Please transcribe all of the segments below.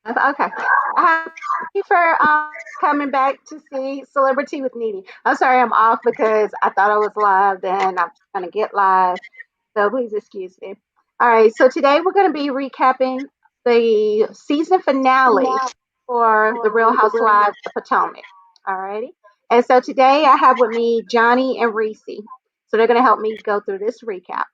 Okay. Thank you for coming back to see Celebrity with Needy. I'm sorry I'm off because I thought I was live, then I'm trying to get live. So please excuse me. All right. So today we're going to be recapping the season finale for The Real Housewives of Potomac. All righty. And so today I have with me Johnny and Reese. So they're going to help me go through this recap.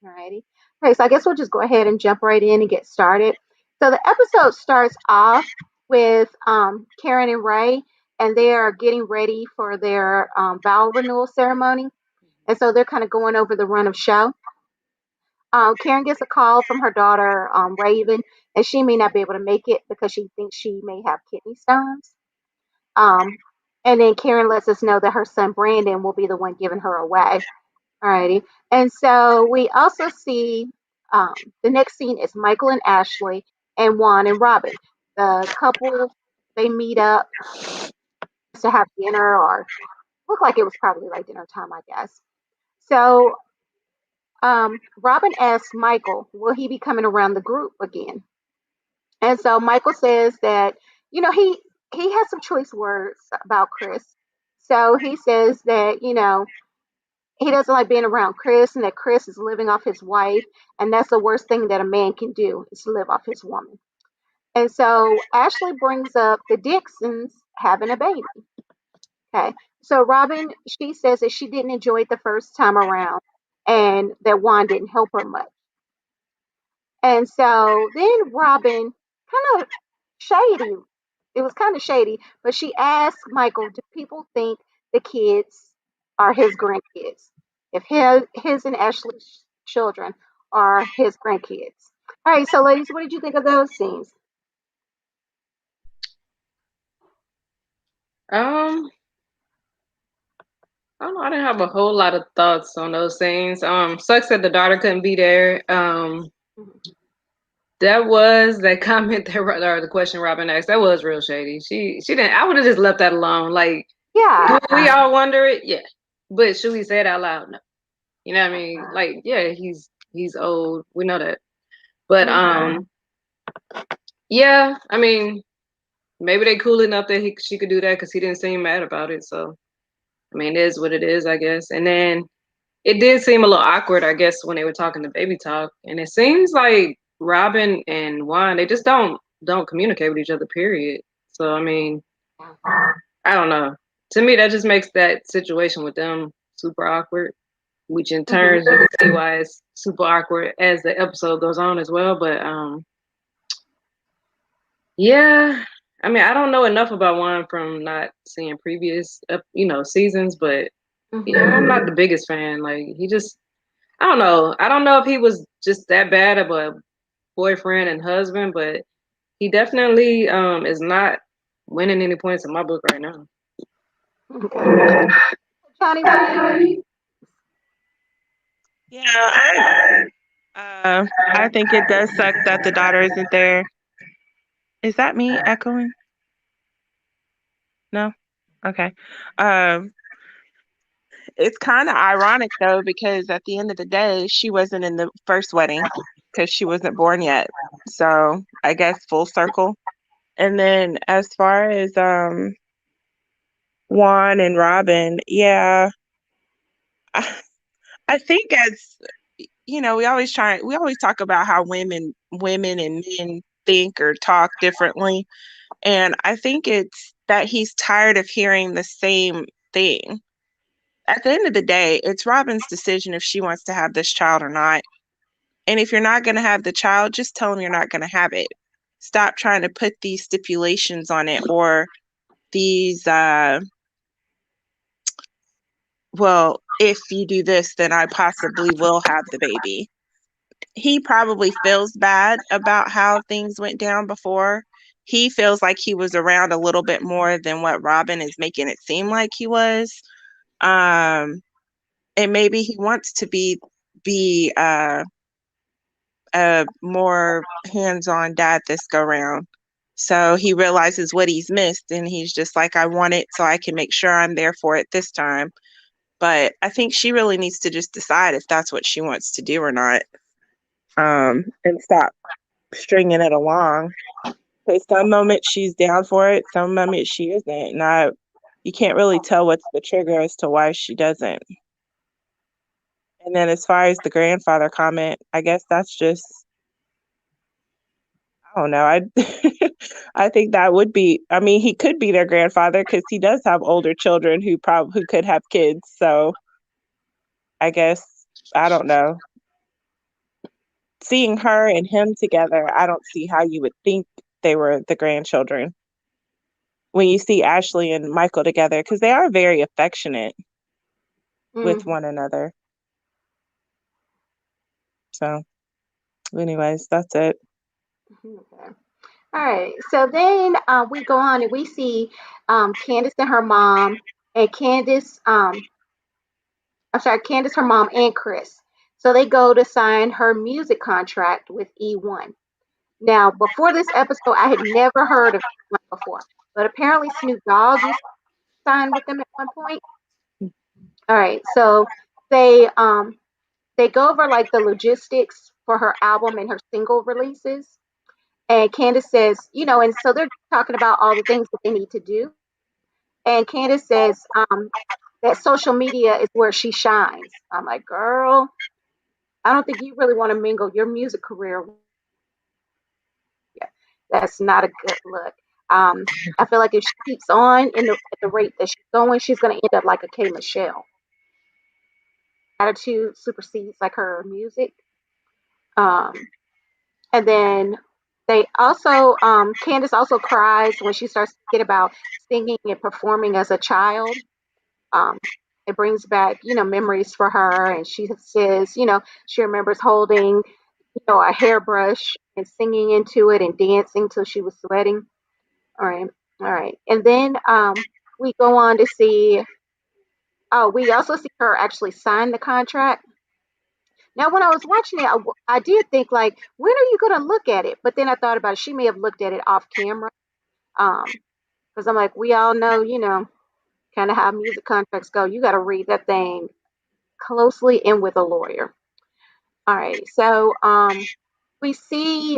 All righty. Okay. So I guess we'll just go ahead and jump right in and get started. So the episode starts off with Karen and Ray, and they are getting ready for their vow renewal ceremony. And so they're kind of going over the run of show. Karen gets a call from her daughter, Raven, and she may not be able to make it because she thinks she may have kidney stones. Um, and then Karen lets us know that her son Brandon will be the one giving her away. Alrighty. And so we also see the next scene is Michael and Ashley and Juan and Robin. The couple, they meet up to have dinner or look like it was probably like dinner time, I guess. So Robin asks Michael, will he be coming around the group again? And so Michael says that, he has some choice words about Chris. So he says that, he doesn't like being around Chris and that Chris is living off his wife. And that's the worst thing that a man can do is live off his woman. And so Ashley brings up the Dixons having a baby. Okay. So Robin, she says that she didn't enjoy it the first time around and that Juan didn't help her much. And so then Robin kind of shady. It was kind of shady, but she asked Michael, do people think the kids are his grandkids? If his and Ashley's children are his grandkids. All right, so ladies, what did you think of those scenes? Um, I don't know. I didn't have a whole lot of thoughts on those things. Sucks that the daughter couldn't be there. Mhm. That was that comment that or the question Robin asked. That was real shady. She didn't. I would have just left that alone. Like, Yeah, do we all wonder it? Yeah, but should we say it out loud? No. You know what I mean? Like, yeah, he's old. We know that. But mhm. yeah. I mean, maybe they cool enough that she could do that because he didn't seem mad about it. So I mean, it is what it is, I guess. And then it did seem a little awkward, I guess, when they were talking the baby talk. And it seems like Robin and Juan, they just don't communicate with each other, period. So I mean, I don't know. To me, that just makes that situation with them super awkward, which in Mhm. turn you can see why it's super awkward as the episode goes on as well. But yeah, I mean, I don't know enough about Juan from not seeing previous seasons, but yeah, Mhm. I'm not the biggest fan. Like he just I don't know. I don't know if he was just that bad of a boyfriend and husband, but he definitely is not winning any points in my book right now. Okay. Johnny, what do you think? Yeah, I agree. I think it does suck that the daughter isn't there. Is that me echoing? No? Okay. Um, it's kind of ironic though, because at the end of the day, she wasn't in the first wedding because she wasn't born yet. So I guess full circle. And then as far as Juan and Robin, yeah, I, I think as we always talk about how women and men think or talk differently. And I think it's that he's tired of hearing the same thing. At the end of the day, it's Robin's decision if she wants to have this child or not. And if you're not going to have the child, just tell him you're not going to have it. Stop trying to put these stipulations on it or these, well, if you do this, then I possibly will have the baby. He probably feels bad about how things went down before. He feels like he was around a little bit more than what Robin is making it seem like he was. Um, and maybe he wants to be a more hands-on dad this go round. So he realizes what he's missed and he's just like, I want it so I can make sure I'm there for it this time. But I think she really needs to just decide if that's what she wants to do or not. And stop stringing it along. Because some moments she's down for it, some moments she isn't. And you can't really tell what's the trigger as to why she doesn't. And then as far as the grandfather comment, I guess that's just, I don't know. I think that would be, I mean, he could be their grandfather because he does have older children who could have kids. So I guess, I don't know. Seeing her and him together, I don't see how you would think they were the grandchildren when you see Ashley and Michael together because they are very affectionate with Mm, one another. So, anyways, that's it. okay. All right. So then we go on and we see Candace and her mom, and Candace, her mom, and Chris. So they go to sign her music contract with E1. Now, before this episode, I had never heard of E1 before, but apparently Snoop Dogg used to sign with them at one point. All right. So they um they go over like the logistics for her album and her single releases. And Candace says, and so they're talking about all the things that they need to do. And Candace says that social media is where she shines. I'm like, girl, I don't think you really want to mingle your music career with media. That's not a good look. I feel like if she keeps on at the rate that she's going, she's going to end up like a K Michelle. Attitude supersedes like her music. Um, and then Candace also cries when she starts thinking about singing and performing as a child. Um, it brings back, memories for her. And she says, she remembers holding, a hairbrush and singing into it and dancing till she was sweating. All right. All right. And then we go on to see, oh, we also see her actually sign the contract. Now, when I was watching it, I did think, like, when are you going to look at it? But then I thought about it. She may have looked at it off camera. Because I'm like, we all know, kind of how music contracts go. You got to read that thing closely and with a lawyer. All right. So we see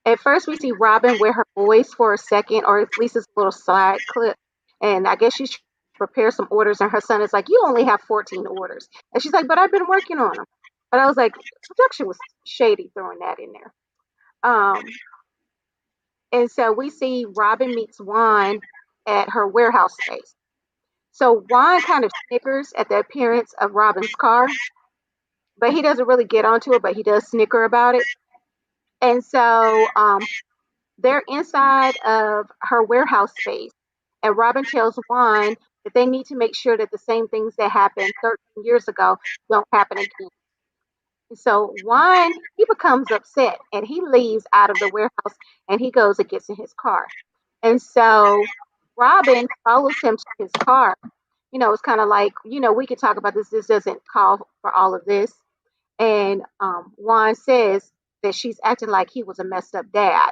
at first we see Robin wear her voice for a second, or at least it's a little side clip. And I guess she's trying to prepare some orders, and her son is like, "You only have 14 orders," and she's like, "But I've been working on them." But I was like, production was shady throwing that in there. Um, and so we see Robin meets Juan at her warehouse space. So Juan kind of snickers at the appearance of Robin's car, but he doesn't really get onto it, but he does snicker about it. And so they're inside of her warehouse space, and Robin tells Juan that they need to make sure that the same things that happened 13 years ago don't happen again. And so Juan, he becomes upset and he leaves out of the warehouse and he goes and gets in his car. And so Robin follows him to his car. It's kind of like, we could talk about this. This doesn't call for all of this. And Juan says that she's acting like he was a messed up dad,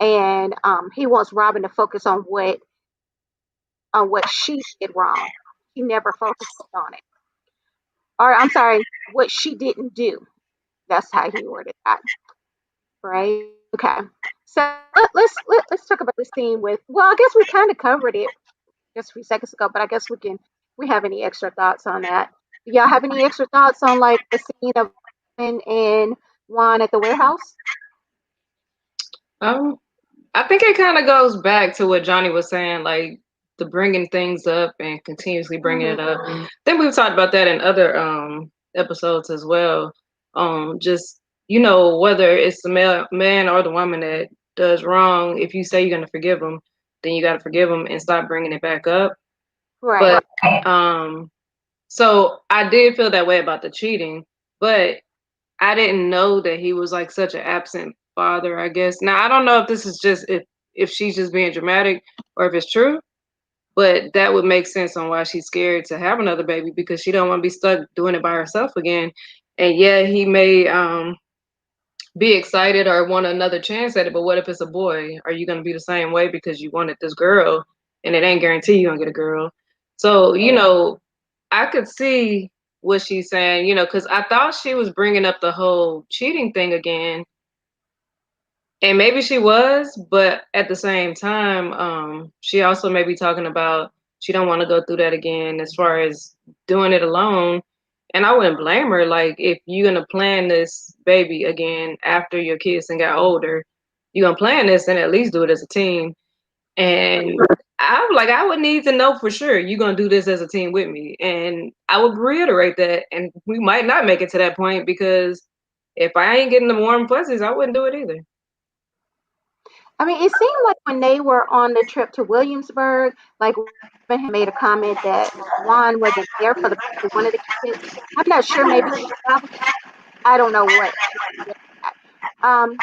and he wants Robin to focus on what she did wrong. She never focused on it, or I'm sorry, what she didn't do. That's how he worded that, right? Okay. So let's talk about this scene with. Well, I guess we kind of covered it just a few seconds ago, but I guess we have any extra thoughts on that. Do y'all have any extra thoughts on like the scene of Robin and Juan at the warehouse? Um, I think it kind of goes back to what Johnny was saying, like the bringing things up and continuously bringing Mm-hmm. it up. I think we've talked about that in other episodes as well. Just whether it's the man or the woman that does wrong, if you say you're gonna forgive them, then you gotta forgive them and stop bringing it back up. Right. But so I did feel that way about the cheating, but I didn't know that he was like such an absent father, I guess. Now I don't know if this is just if she's just being dramatic or if it's true, but that would make sense on why she's scared to have another baby because she don't want to be stuck doing it by herself again. And yeah, he may be excited or want another chance at it, but what if it's a boy? Are you gonna be the same way because you wanted this girl and it ain't guaranteed you're gonna get a girl? So, I could see what she's saying, because I thought she was bringing up the whole cheating thing again, And maybe she was, but at the same time, she also may be talking about she don't want to go through that again as far as doing it alone. And I wouldn't blame her. Like if you're gonna plan this baby again after your kids and got older, you're gonna plan this and at least do it as a team. And I would need to know for sure you're gonna do this as a team with me. And I would reiterate that. And we might not make it to that point because if I ain't getting the warm fuzzies, I wouldn't do it either. I mean, it seemed like when they were on the trip to Williamsburg, like Robin had made a comment that Juan wasn't there for the one of the kids. I'm not sure. Maybe he traveled. I don't know what. Um,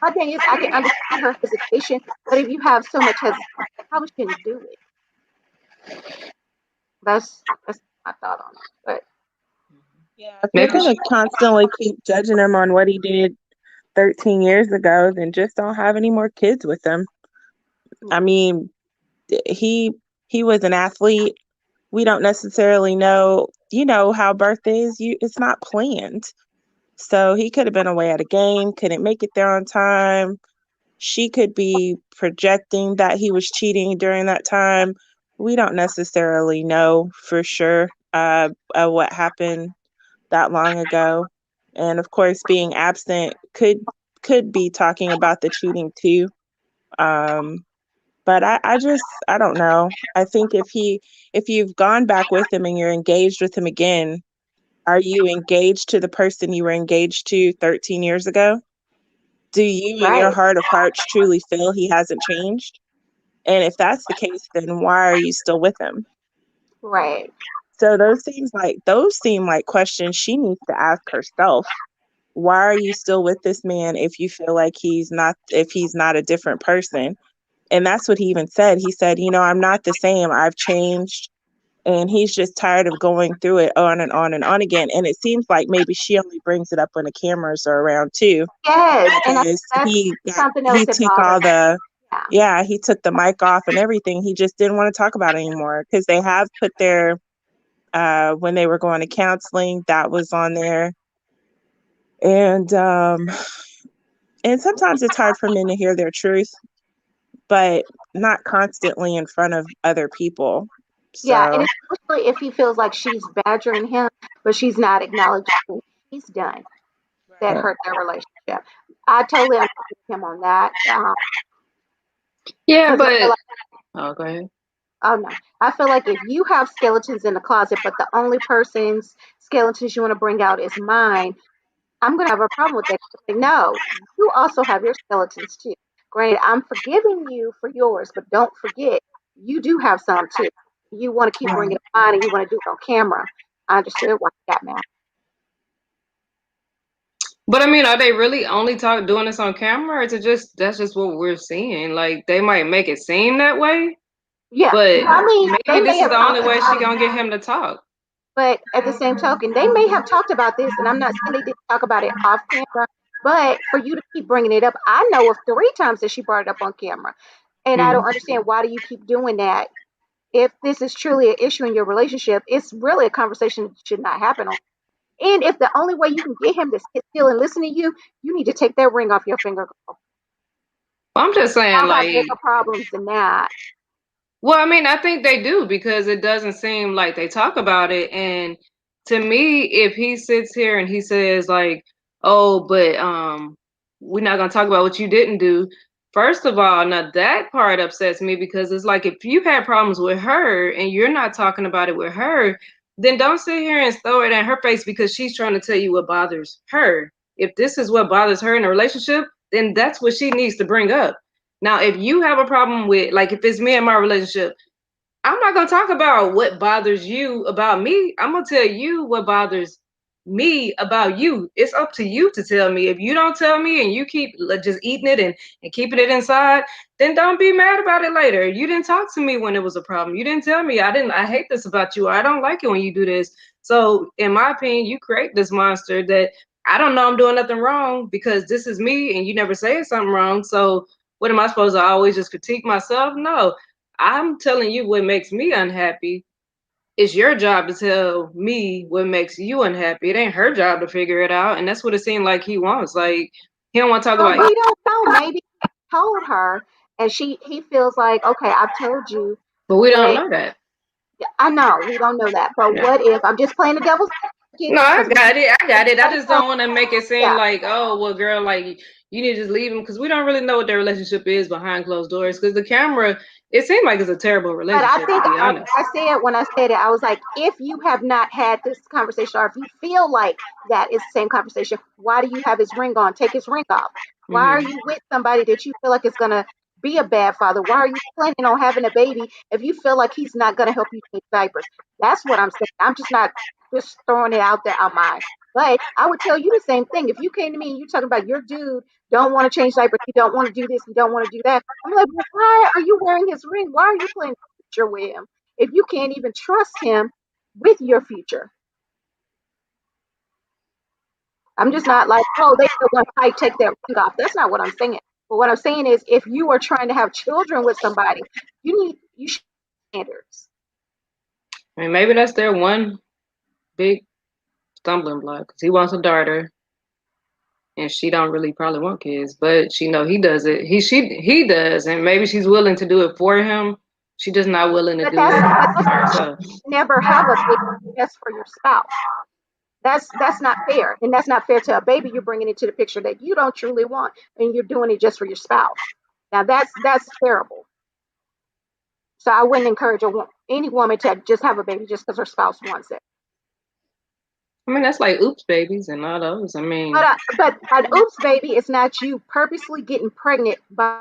my thing is, I can understand her hesitation, but if you have so much hesitation, you probably shouldn't do it. That's my thought on it. But Yeah, if you're Maybe gonna constantly keep judging him on what he did 13 years ago, then just don't have any more kids with him. I yeah, mean, he he was an athlete. We don't necessarily know, how birth is. It's not planned. So he could have been away at a game, couldn't make it there on time. She could be projecting that he was cheating during that time. We don't necessarily know for sure what happened that long ago. And of course, being absent could be talking about the cheating too. Um, but I don't know. I think if you've gone back with him and you're engaged with him again, are you engaged to the person you were engaged to 13 years ago? Do you in your right, heart of hearts truly feel he hasn't changed? And if that's the case, then why are you still with him? right. So those seem like questions she needs to ask herself. Why are you still with this man if you feel like he's not a different person? And that's what he even said. He said, I'm not the same. I've changed. And he's just tired of going through it on and on and on again. And it seems like maybe she only brings it up when the cameras are around too, Yes, and I think because that's something else he that took bothers all the me. yeah, he took the mic off and everything. He just didn't want to talk about it anymore because they have put their when they were going to counseling, that was on there. And sometimes it's hard for men to hear their truth, but not constantly in front of other people. Yeah, So and especially if he feels like she's badgering him, but she's not acknowledging what he's done that right. hurt their relationship. I totally understand him on that. yeah, Because I feel but like, oh, go ahead. oh no, I feel like if you have skeletons in the closet, but the only person's skeletons you want to bring out is mine, I'm going to have a problem with that. Like, no, you also have your skeletons too. Granted, I'm forgiving you for yours, but don't forget, you do have some too. You want to keep bringing Right. up mine and you want to do it on camera. I understood why you got mad. But I mean, are they really only doing this on camera, or is it just that's just what we're seeing? Like they might make it seem that way, Yeah, but I mean, they maybe may this is have the only talked way she about it, gonna get him to talk. but at the same token, they may have talked about this, and I'm not saying they didn't talk about it off camera, but for you to keep bringing it up, I know of 3 times that she brought it up on camera, and I Hmm. don't understand why do you keep doing that. If this is truly an issue in your relationship, it's really a conversation that should not happen on. And if the only way you can get him to sit still and listen to you, you need to take that ring off your finger. I'm just saying, Y'all got like, bigger problems than that. well, I mean, I think they do because it doesn't seem like they talk about it. And to me, if he sits here and he says like, "Oh, but we're not gonna talk about what you didn't do." First of all, now that part upsets me because it's like if you had problems with her and you're not talking about it with her, then don't sit here and throw it in her face because she's trying to tell you what bothers her. If this is what bothers her in a relationship, then that's what she needs to bring up. Now, if you have a problem with, like, if it's me and my relationship, I'm not gonna talk about what bothers you about me. I'm gonna tell you what bothers me about you. It's up to you to tell me. If you don't tell me and you keep just eating it and keeping it inside, then don't be mad about it later. You didn't talk to me when it was a problem. You didn't tell me I hate this about you, or I don't like it when you do this. So in my opinion, you create this monster that I don't know I'm doing nothing wrong because this is me and you never say something wrong. So what am I supposed to always just critique myself? No, I'm telling you what makes me unhappy. It's your job to tell me what makes you unhappy. It ain't her job to figure it out. And that's what it seemed like he wants. Like He don't want to talk Well, about we don't know. Maybe he told her, and he feels like, okay, I've told you, but we don't but know that. I know we don't know that. But Yeah. what if I'm just playing the devil's advocate No, I because we got it. I got it. I don't just know. don't want to make it seem Yeah, like, oh, well, girl, like you need to just leave him because we don't really know what their relationship is behind closed doors. Because the camera, it seemed like it's a terrible but I relationship, to think be honest. I said when I said it, I was like, if you have not had this conversation, or if you feel like that is the same conversation, why do you have his ring on? Take his ring off. Why are Hmm. you with somebody that you feel like is gonna be a bad father? Why are you planning on having a baby if you feel like he's not gonna help you change diapers? That's what I'm saying. I'm just not just throwing it out there on mine. But I would tell you the same thing. If you came to me and you're talking about your dude don't want to change diapers, he don't want to do this, he don't want to do that. I'm like, well, why are you wearing his ring? Why are you playing future with him if you can't even trust him with your future? I'm just not like, oh, they the one fight, take that ring off. That's not what I'm saying. But what I'm saying is, if you are trying to have children with somebody, you should have standards. I mean, maybe that's their one big stumbling block. 'Cause he wants a daughter, and she don't really probably want kids, but she know he does it. He does, and maybe she's willing to do it for him. She just not willing to But do it that's for the thing. herself. Never have a baby just for your spouse. That's not fair, and that's not fair to a baby you're bringing into the picture that you don't truly want, and you're doing it just for your spouse. Now that's terrible. So I wouldn't encourage any woman to just have a baby just because her spouse wants it. I mean, that's like oops babies and all those. I But mean, an oops baby is not you purposely getting pregnant by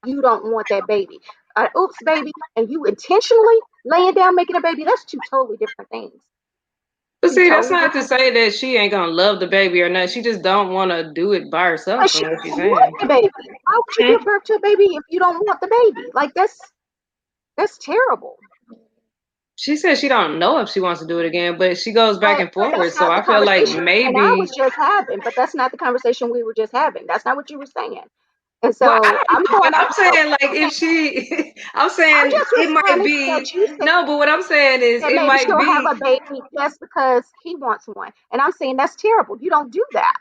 you don't want that baby. An oops baby and you intentionally laying down making a baby, that's two totally different things. but Two see, that's totally not to different. say that she ain't gonna love the baby or not. She just don't want to do it by herself, But from she what she's don't want saying. the baby. Why would you Hmm? give birth to a baby if you don't want the baby? Like that's terrible. She said she don't know if she wants to do it again, but she goes back But and forward. that's So not the I feel like conversation you and I maybe. was just having. But that's not the conversation we were just having. That's not what you were saying. And Well, I so I'm don't know, going but off I'm of saying like if she, I'm I'm saying just it might responding to be that you said no, but what I'm saying is that it maybe might she'll have be. a baby just because he wants one. And I'm saying that's terrible. You don't do that.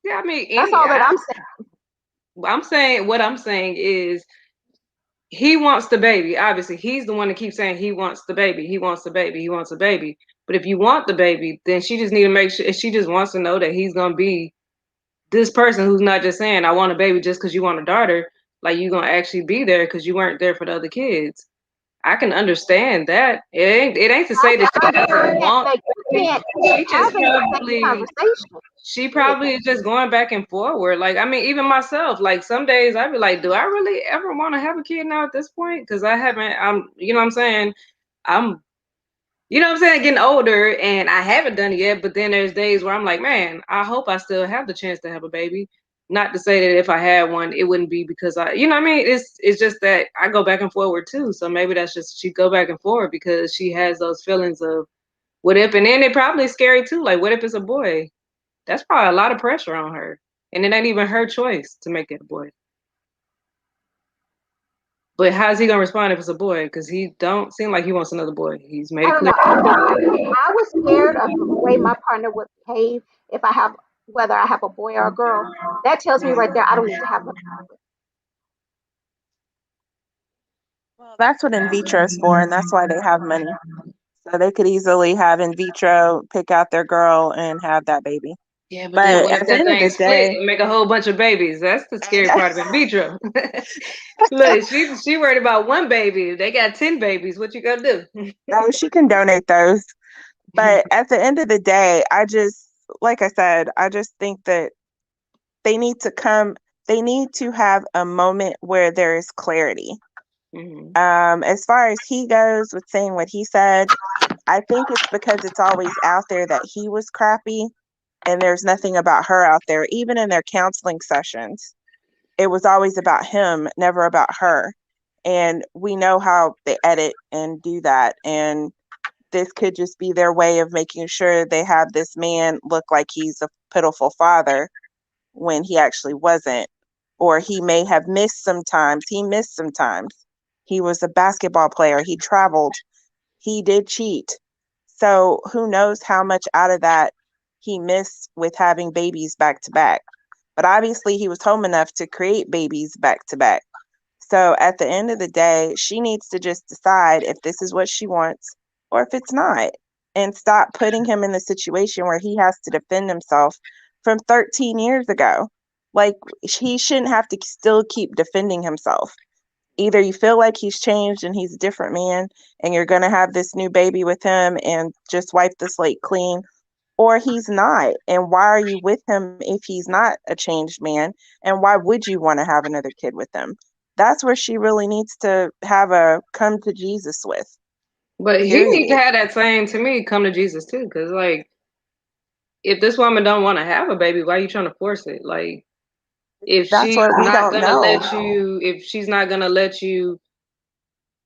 Yeah, I mean, That's any. all that I'm saying. I'm saying what I'm saying is he wants the baby. Obviously, he's the one that keeps saying he wants the baby. He wants the baby. He wants the baby. But if you want the baby, then she just need to make sure. She just wants to know that he's gonna be this person who's not just saying I want a baby just because you want a daughter. Like you gonna actually be there because you weren't there for the other kids. I can understand that. It ain't to say that I she doesn't understand want that you the can't keep baby. She just having the same probably conversation she with him. probably is just going back and forward. Like, I mean, even myself, like some days I'd be like, do I really ever want to have a kid now at this point? Because I haven't, you know what I'm saying? I'm, you know what I'm saying, getting older and I haven't done it yet. But then there's days where I'm like, man, I hope I still have the chance to have a baby. Not to say that if I had one, it wouldn't be because you know what I mean? It's just that I go back and forward too. So maybe that's just, she go back and forward because she has those feelings of what if, and then it probably scary too. Like, what if it's a boy? That's probably a lot of pressure on her. And it ain't even her choice to make it a boy. But how's he gonna respond if it's a boy? Because he don't seem like he wants another boy. He's made I it don't clear. know. I was scared of the way my partner would behave if I have whether I have a boy or a girl. That tells me right there I don't need to have a Well, that's what in vitro is for, and that's why they have money. So they could easily have in vitro, pick out their girl, and have that baby. Yeah, but then But what at if the that end of thing the split day, and make a whole bunch of babies? That's the scary part of in vitro. Look, she worried about one baby. They got 10 babies. What you gonna do? oh, she can donate those. But at the end of the day, like I said, I just think that they need to come, they need to have a moment where there is clarity. Hmm. As far as he goes with saying what he said, I think it's because it's always out there that he was crappy and there's nothing about her out there. Even in their counseling sessions, it was always about him, never about her. And we know how they edit and do that. And this could just be their way of making sure they have this man look like he's a pitiful father when he actually wasn't. Or he may have missed sometimes. He missed sometimes. He was a basketball player. He traveled. He did cheat. So who knows how much out of that he missed with having babies back to back. But obviously, he was home enough to create babies back to back. So at the end of the day, she needs to just decide if this is what she wants or if it's not, and stop putting him in the situation where he has to defend himself from 13 years ago. Like, he shouldn't have to still keep defending himself. Either you feel like he's changed and he's a different man and you're going to have this new baby with him and just wipe the slate clean, or he's not. And why are you with him if he's not a changed man? And why would you want to have another kid with him? That's where she really needs to have a come to Jesus with. But he need to Period. have that same, to me, come to Jesus too, because like if this woman don't want to have a baby, why are you trying to force it? Like if That's she's what we not don't gonna know. let you, if she's not gonna let you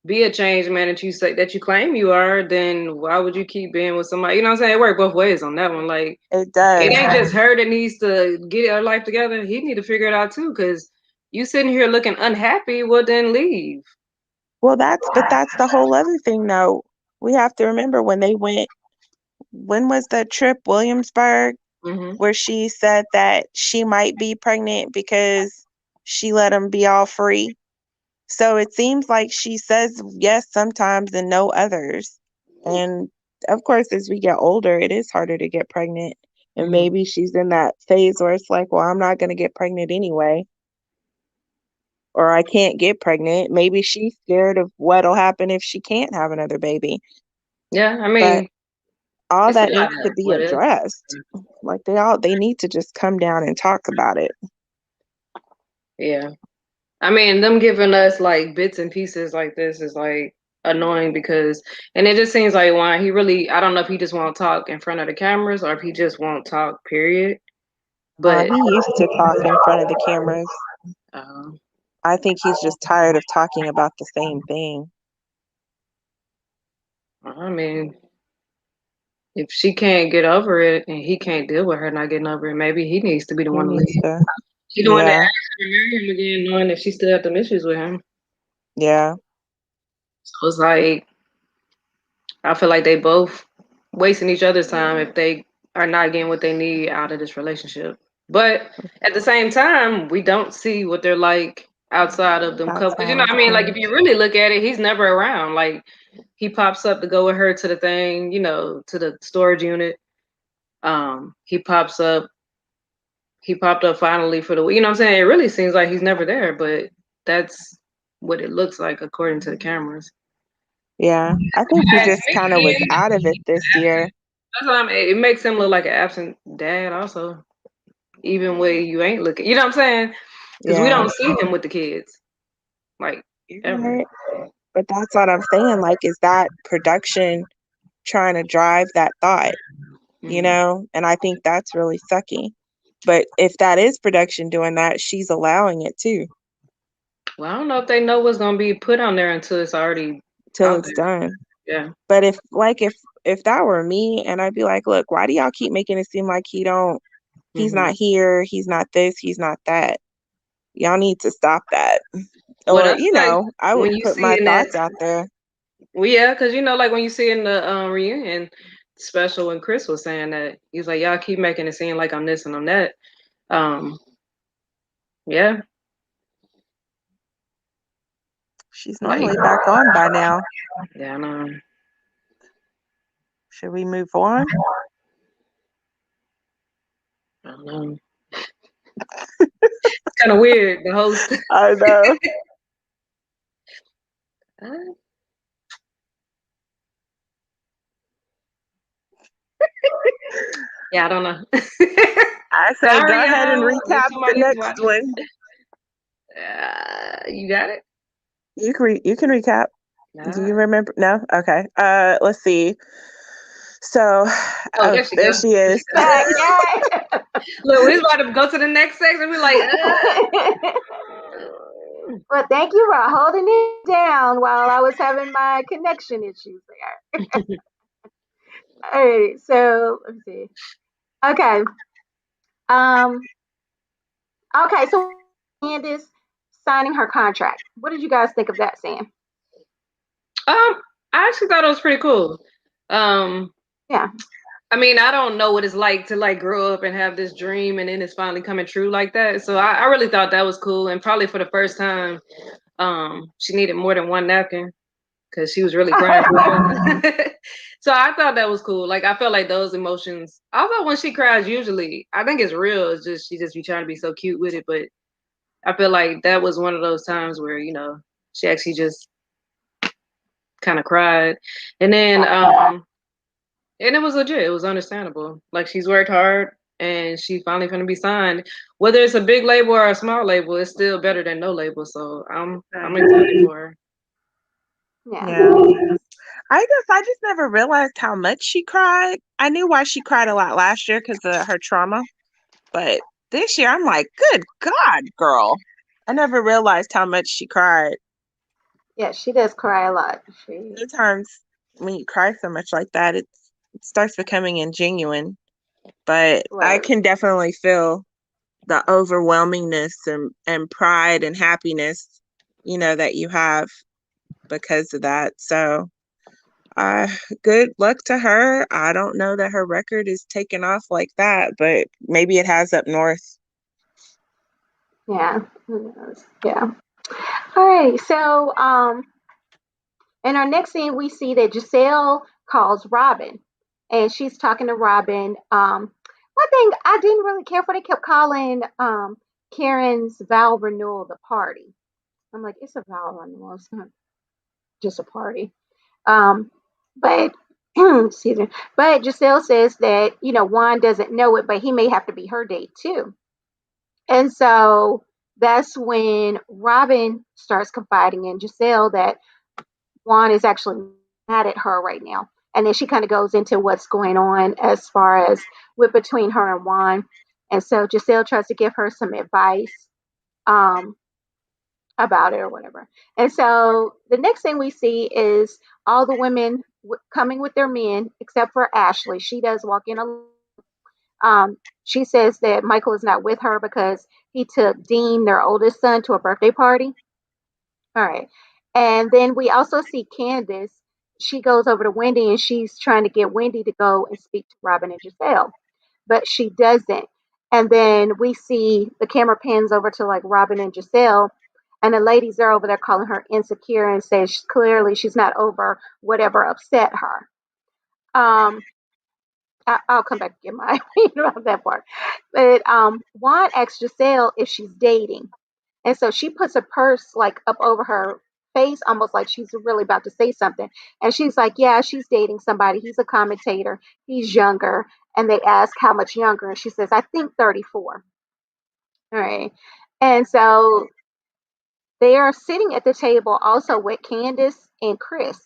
be a changed man that you say that you claim you are, then why would you keep being with somebody? You know what I'm saying? It worked both ways on that one. Like It it does. ain't just her that needs to get her life together. He need to figure it out too, because you sitting here looking unhappy. Well, then leave. Well, that's the whole other thing though. We have to remember when they went, when was the trip, Williamsburg, Hmm. where she said that she might be pregnant because she let him be all free. So it seems like she says yes sometimes and no others. And of course, as we get older, it is harder to get pregnant. And Hmm. maybe she's in that phase where it's like, well, I'm not going to get pregnant anyway, or I can't get pregnant. Maybe she's scared of what'll happen if she can't have another baby. Yeah, I But mean, all it's a that lot needs to of be what if. addressed. Like they need to just come down and talk about it. Yeah. I mean, them giving us like bits and pieces like this is like annoying because, and it just seems like why he really, I don't know if he just won't talk in front of the cameras or if he just won't talk, period. But He used to talk in front of the cameras. um, I think he's just tired of talking about the same thing. I mean, if she can't get over it and he can't deal with her not getting over it, maybe he needs to be the He one to needs leave. to, She the one to ask yeah, her to marry him again, knowing that she still have some issues with him. yeah, So it's like I feel like they both wasting each other's time if they are not getting what they need out of this relationship. But at the same time, we don't see what they're like outside of them couples. You know outside. what I mean? Like Yeah. if you really look at it, he's never around. Like he pops up to go with her to the thing, you know, to the storage unit. He pops up. He popped up finally for the. You know what I'm saying? It really seems like he's never there, but that's what it looks like according to the cameras. Yeah. I If think you he ask just kind of was me, out of it this year. that's what I mean. It makes him look like an absent dad, also, even when you ain't looking. You know what I'm saying? Because we Yeah. don't see him with the kids, like You're ever. right. But that's what I'm saying. Like, is that production trying to drive that thought, you Hmm. know? And I think that's really sucky. But if that is production doing that, she's allowing it too, Well, I don't know if they know what's gonna be put on there until it's already till out it's there. done. Yeah. But if that were me and I'd be like, look, why do y'all keep making it seem like he's Hmm. not here, he's not this, he's not that. Y'all need to stop that. Well, Or, that's like I would when you put see my in that. thoughts out there. Well, yeah, because you know, like when you see in the reunion special when Chris was saying that he's like, y'all keep making it seem like I'm this and I'm that. Um, yeah, She's like normally back on by now. yeah, I know. Should we move on? I don't know. It's kind of weird. The host. I know. Yeah, I don't know. I say go Sorry, ahead and y'all. recap the Somebody needs to next watch it. one. You got it? You can recap. Do you Nah. remember? No? Okay. Let's see. So, Oh, oh, there she there go. she is. Back, yay! Look, we about to go to the next section. We're like, Well, thank you for holding it down while I was having my connection issues there. All right, so let's see. Okay. Um. Okay. So Candace signing her contract. What did you guys think of that, Sam? I actually thought it was pretty cool. Um, Yeah. I mean, I don't know what it's like to like grow up and have this dream and then it's finally coming true like that. So I really thought that was cool. And probably for the first time, she needed more than one napkin because she was really crying for real. So I thought that was cool. Like I felt like those emotions. Although when she cries, usually I think it's real. It's just she just be trying to be so cute with it. But I feel like that was one of those times where she actually just kind of cried, and then and it was legit. It was understandable. Like she's worked hard and she finally gonna be signed. Whether it's a big label or a small label, it's still better than no label. So I'm Right. excited for her. Yeah. Yeah. I guess I just never realized how much she cried. I knew why she cried a lot last year because of her trauma, but this year I'm like, good God, girl. I never realized how much she cried. Yeah, she does cry a lot. She Sometimes when you cry so much like that, it starts becoming ingenuine. But I right. can definitely feel the overwhelmingness and pride and happiness, that you have because of that. So, uh, good luck to her. I don't know that her record is taken off like that, but maybe it has up north. Yeah. Who knows? Yeah. All right. So in our next scene, we see that Giselle calls Robin, and she's talking to Robin. One thing I didn't really care for, they kept calling Karen's vow renewal the party. I'm like, it's a vow renewal. It's not just a party. Um, but excuse me. But Giselle says that Juan doesn't know it, but he may have to be her date too. And so that's when Robin starts confiding in Giselle that Juan is actually mad at her right now. And then she kind of goes into what's going on as far as with between her and Juan. And so Giselle tries to give her some advice um, about it or whatever. And so the next thing we see is all the women coming with their men, except for Ashley. She does walk in alone. She says that Michael is not with her because he took Dean, their oldest son, to a birthday party. All right. And then we also see Candace. She goes over to Wendy and she's trying to get Wendy to go and speak to Robin and Giselle, but she doesn't. And then we see the camera pans over to like Robin and Giselle, and the ladies are over there calling her insecure and says clearly she's not over whatever upset her. Um, I'll come back and get my opinion about that part. But Juan asks Giselle if she's dating. And so she puts a purse like up over her face, almost like she's really about to say something. And she's like, yeah, she's dating somebody. He's a commentator. He's younger. And they ask how much younger. And she says, I think 34. All right. And so they are sitting at the table also with Candace and Chris.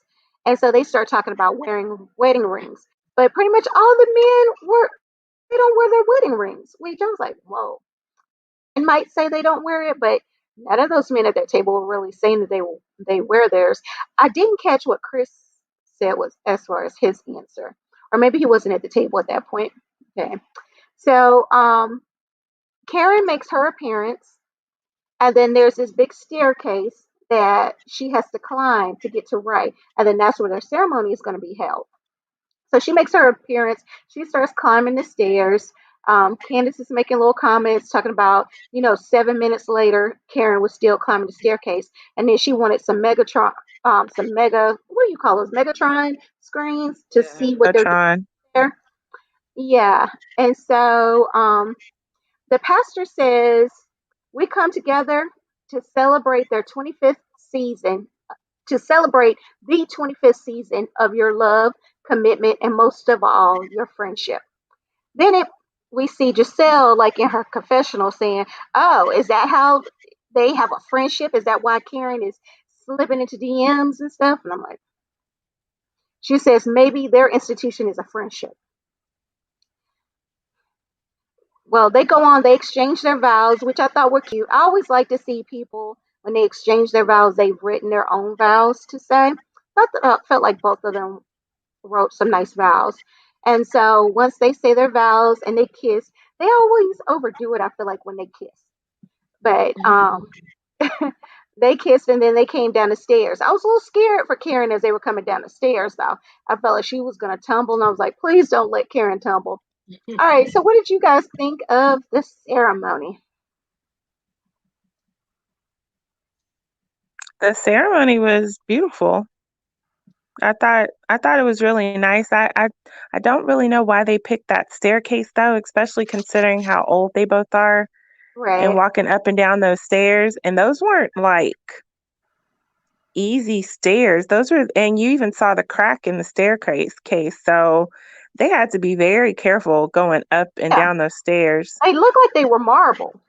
And so they start talking about wearing wedding rings. But pretty much all the men they don't wear their wedding rings. Which I was like, whoa. And might say they don't wear it, but none of those men at that table were really saying that they wear theirs. I didn't catch what Chris said was as far as his answer, or maybe he wasn't at the table at that point. Okay, so Karen makes her appearance, and then there's this big staircase that she has to climb to get to right, and then that's where their ceremony is going to be held. So she makes her appearance. She starts climbing the stairs. Candace is making little comments talking about, 7 minutes later, Karen was still climbing the staircase. And then she wanted some mega, what do you call those? Megatron screens to Yeah. see what they're doing Metron. there. Yeah. And so the pastor says, we come together to celebrate their 25th season, to celebrate the 25th season of your love, commitment, and most of all, your friendship. Then we see Giselle like in her confessional saying, oh, is that how they have a friendship? Is that why Karen is slipping into DMs and stuff? And I'm like, she says maybe their institution is a friendship. Well, they go on, they exchange their vows, which I thought were cute. I always like to see people when they exchange their vows, they've written their own vows to say. Felt like both of them wrote some nice vows. And so once they say their vows and they kiss, they always overdo it, I feel like, when they kiss. But They kissed and then they came down the stairs. I was a little scared for Karen as they were coming down the stairs, though. I felt like she was going to tumble, and I was like, please don't let Karen tumble. All right, so what did you guys think of the ceremony? The ceremony was beautiful. I thought it was really nice. I don't really know why they picked that staircase though, especially considering how old they both are and Right. walking up and down those stairs. And those weren't like easy stairs. Those were, and you even saw the crack in the staircase case. So they had to be very careful going up and Yeah, down those stairs. they looked like they were marble.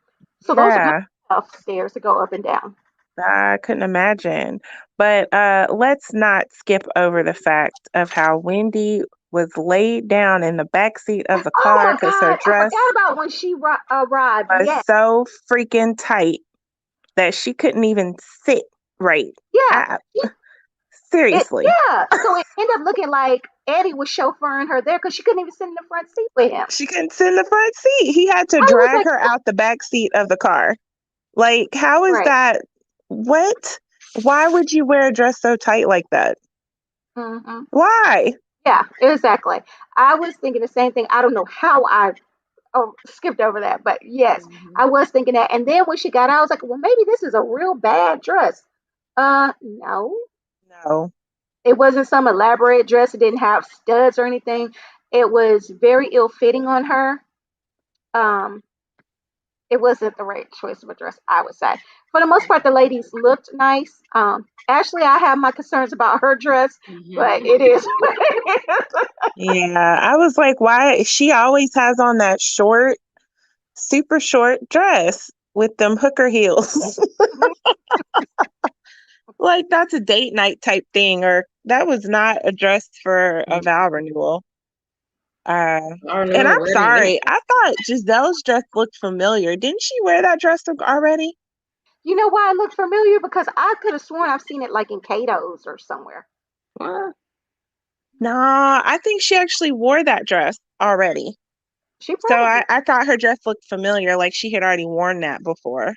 So those are good Yeah, stairs to go up and down. I couldn't imagine. But let's not skip over the fact of how Wendy was laid down in the back seat of the Oh car my because her God, I dress forgot about when she arrived. was Yes, so freaking tight that she couldn't even sit right. yeah, Ah, she, seriously. yeah. So it ended up looking like Eddie was chauffeuring her there because she couldn't even sit in the front seat with him. She couldn't sit in the front seat. He had to I was drag like, her out the back seat of the car. Like, how is right. that? What? Why would you wear a dress so tight like that? Hmm. Why? Yeah, exactly. I was thinking the same thing. I don't know how I skipped over that, but yes, Mhm. I was thinking that. And then when she got out, I was like, well, maybe this is a real bad dress. No, No. it wasn't some elaborate dress. It didn't have studs or anything. It was very ill fitting on her. Um, it wasn't the right choice of a dress, I would say. For the most part, the ladies looked nice. Ashley, I have my concerns about her dress, but Mhm. it is what it is. Yeah, I was like, why? She always has on that short, super short dress with them hooker heels. Like, that's a date night type thing, or that was not a dress for a vow renewal. Uh, I and renewal I'm wedding sorry, anything. I thought Giselle's dress looked familiar. Didn't she wear that dress already? You know why it looked familiar? Because I could have sworn I've seen it like in Cato's or somewhere. What? Nah, I think she actually wore that dress already. She So probably. I thought her dress looked familiar, like she had already worn that before.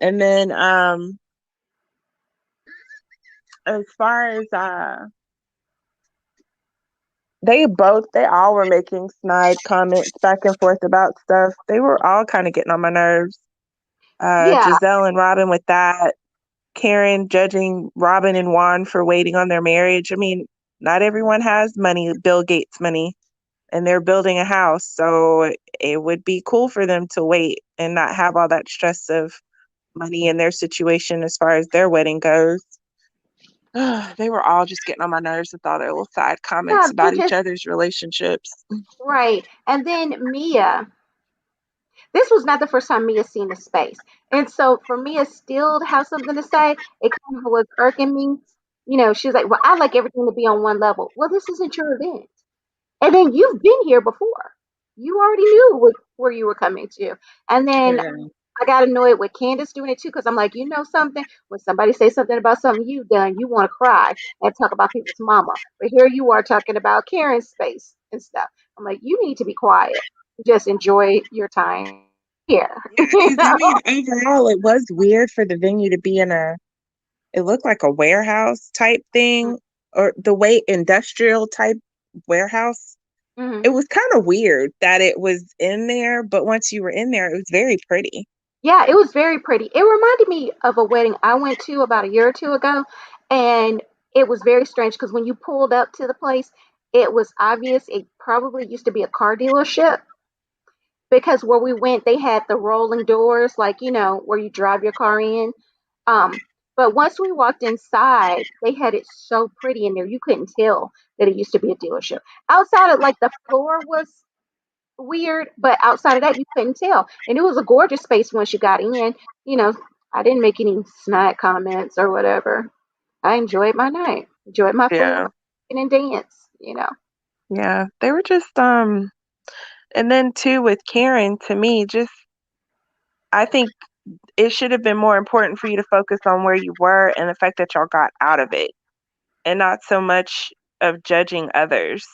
And then as far as they all were making snide comments back and forth about stuff. They were all kind of getting on my nerves. Yeah, Giselle and Robin with that, Karen judging Robin and Juan for waiting on their marriage. I mean, not everyone has money, Bill Gates money, and they're building a house. So it would be cool for them to wait and not have all that stress of money in their situation as far as their wedding goes. They were all just getting on my nerves with all their little side yeah, comments they about each just other's relationships. right. And then Mia, this was not the first time Mia seen the space, and so for Mia still to have something to say, it kind of was irking me. You know, she's like, "Well, I like everything to be on one level." Well, this isn't your event, and then you've been here before. You already knew where you were coming to, and then Yeah. I got annoyed with Candace doing it too because I'm like, you know something? When somebody says something about something you've done, you want to cry and talk about people's mama. But here you are talking about Karen's space and stuff. I'm like, you need to be quiet. Just enjoy your time here. Yeah, because I mean, overall, it was weird for the venue to be in it looked like a warehouse type thing, or the way industrial type warehouse. Hmm. It was kind of weird that it was in there, but once you were in there, it was very pretty. Yeah, it was very pretty. It reminded me of a wedding I went to about a year or two ago, and it was very strange because when you pulled up to the place, it was obvious it probably used to be a car dealership because where we went, they had the rolling doors, like where you drive your car in. Um, but once we walked inside, they had it so pretty in there, you couldn't tell that it used to be a dealership. Outside of like the floor was weird, but outside of that, you couldn't tell, and it was a gorgeous space once you got in. You know, I didn't make any snide comments or whatever. I enjoyed my night, enjoyed my food, Yeah, and dance. You know. yeah. They were just and then too with Karen, to me, just I think it should have been more important for you to focus on where you were and the fact that y'all got out of it, and not so much of judging others,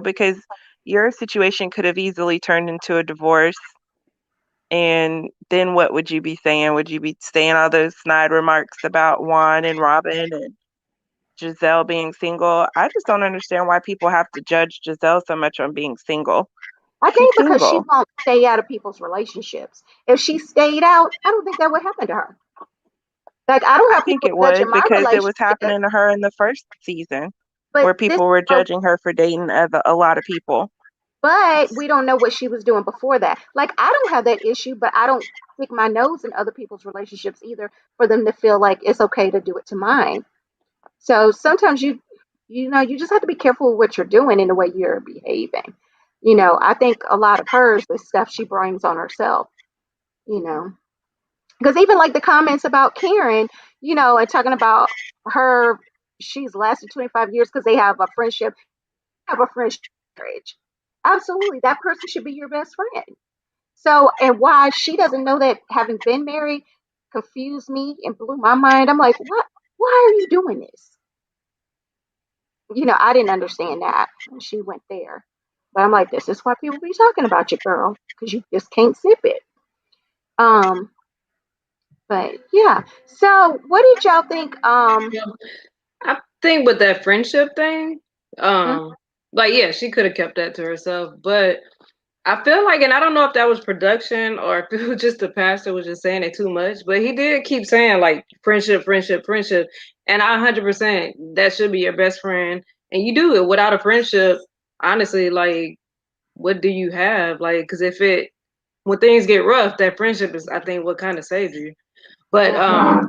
because your situation could have easily turned into a divorce And then what would you be saying? Would you be saying all those snide remarks about Juan and Robin and Giselle being single? I just don't understand why people have to judge Giselle so much on being single. I She's think because she single. won't stay out of people's relationships. If she stayed out, I don't think that would happen to her. Like I don't I have think people it judging would my because it was relationship, happening to her in the first season but where this people were judging her for dating a lot of people. but we don't know what she was doing before that. Like I don't have that issue, but I don't stick my nose in other people's relationships either for them to feel like it's okay to do it to mine. So sometimes you just have to be careful with what you're doing and the way you're behaving. I think a lot of hers is stuff she brings on herself, you know. Because even like the comments about Karen, and talking about her, she's lasted 25 years because they have a friendship, have a friendship marriage. Absolutely, that person should be your best friend. So, and why she doesn't know that having been married confused me and blew my mind. I'm like, what? Why are you doing this? I didn't understand that when she went there. But I'm like, this is why people be talking about you, girl, because you just can't sip it. Um, but yeah. So, what did y'all think? Yeah. I think with that friendship thing, Hmm? um, like yeah, she could have kept that to herself, but I feel like, and I don't know if that was production or if it was just the pastor was just saying it too much, but he did keep saying like friendship, friendship, friendship, and I 100% that should be your best friend, and you do it without a friendship. Honestly, like, what do you have? Like, because if it when things get rough, that friendship is, I think, what kind of saves you. But Hmm.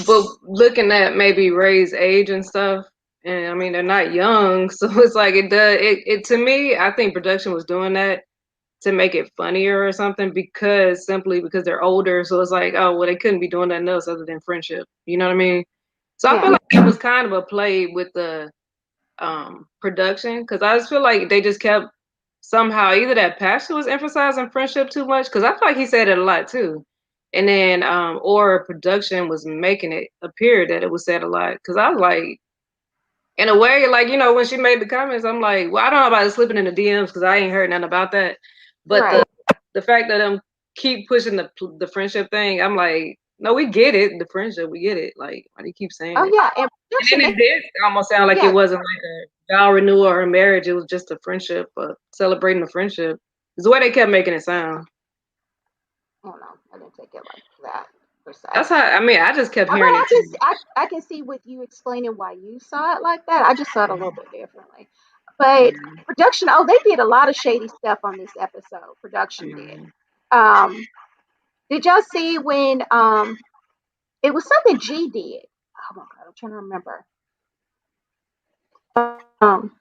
but looking at maybe Ray's age and stuff, and I mean they're not young, so it's like it to me. I think production was doing that to make it funnier or something because simply because they're older. So it's like, oh well, they couldn't be doing nothing else other than friendship. You know what I mean? So I feel Yeah. like it was kind of a play with the production because I just feel like they just kept somehow either that pastor was emphasizing friendship too much because I feel like he said it a lot too. And then or production was making it appear that it was said a lot because I was like in a way, like, when she made the comments, I'm like, well, I don't know about it slipping in the DMs because I ain't heard nothing about that. But the Right. the fact that them keep pushing the friendship thing, I'm like, no, we get it, the friendship, we get it. Like, why do you keep saying Oh it? yeah. And And production, then they it did almost sound like it yeah. wasn't like a vow renewal or a marriage. It was just a friendship, celebrating the friendship. It's the way they kept making it sound. Oh no, I didn't take it like that per se. That's how I mean. I just kept But hearing it too. I can see with you explaining why you saw it like that. I just saw it a little bit differently. But production, oh, they did a lot of shady stuff on this episode. Production did. Mm-hmm. Um, did y'all see when it was something G did? Oh my god, I'm trying to remember. Um,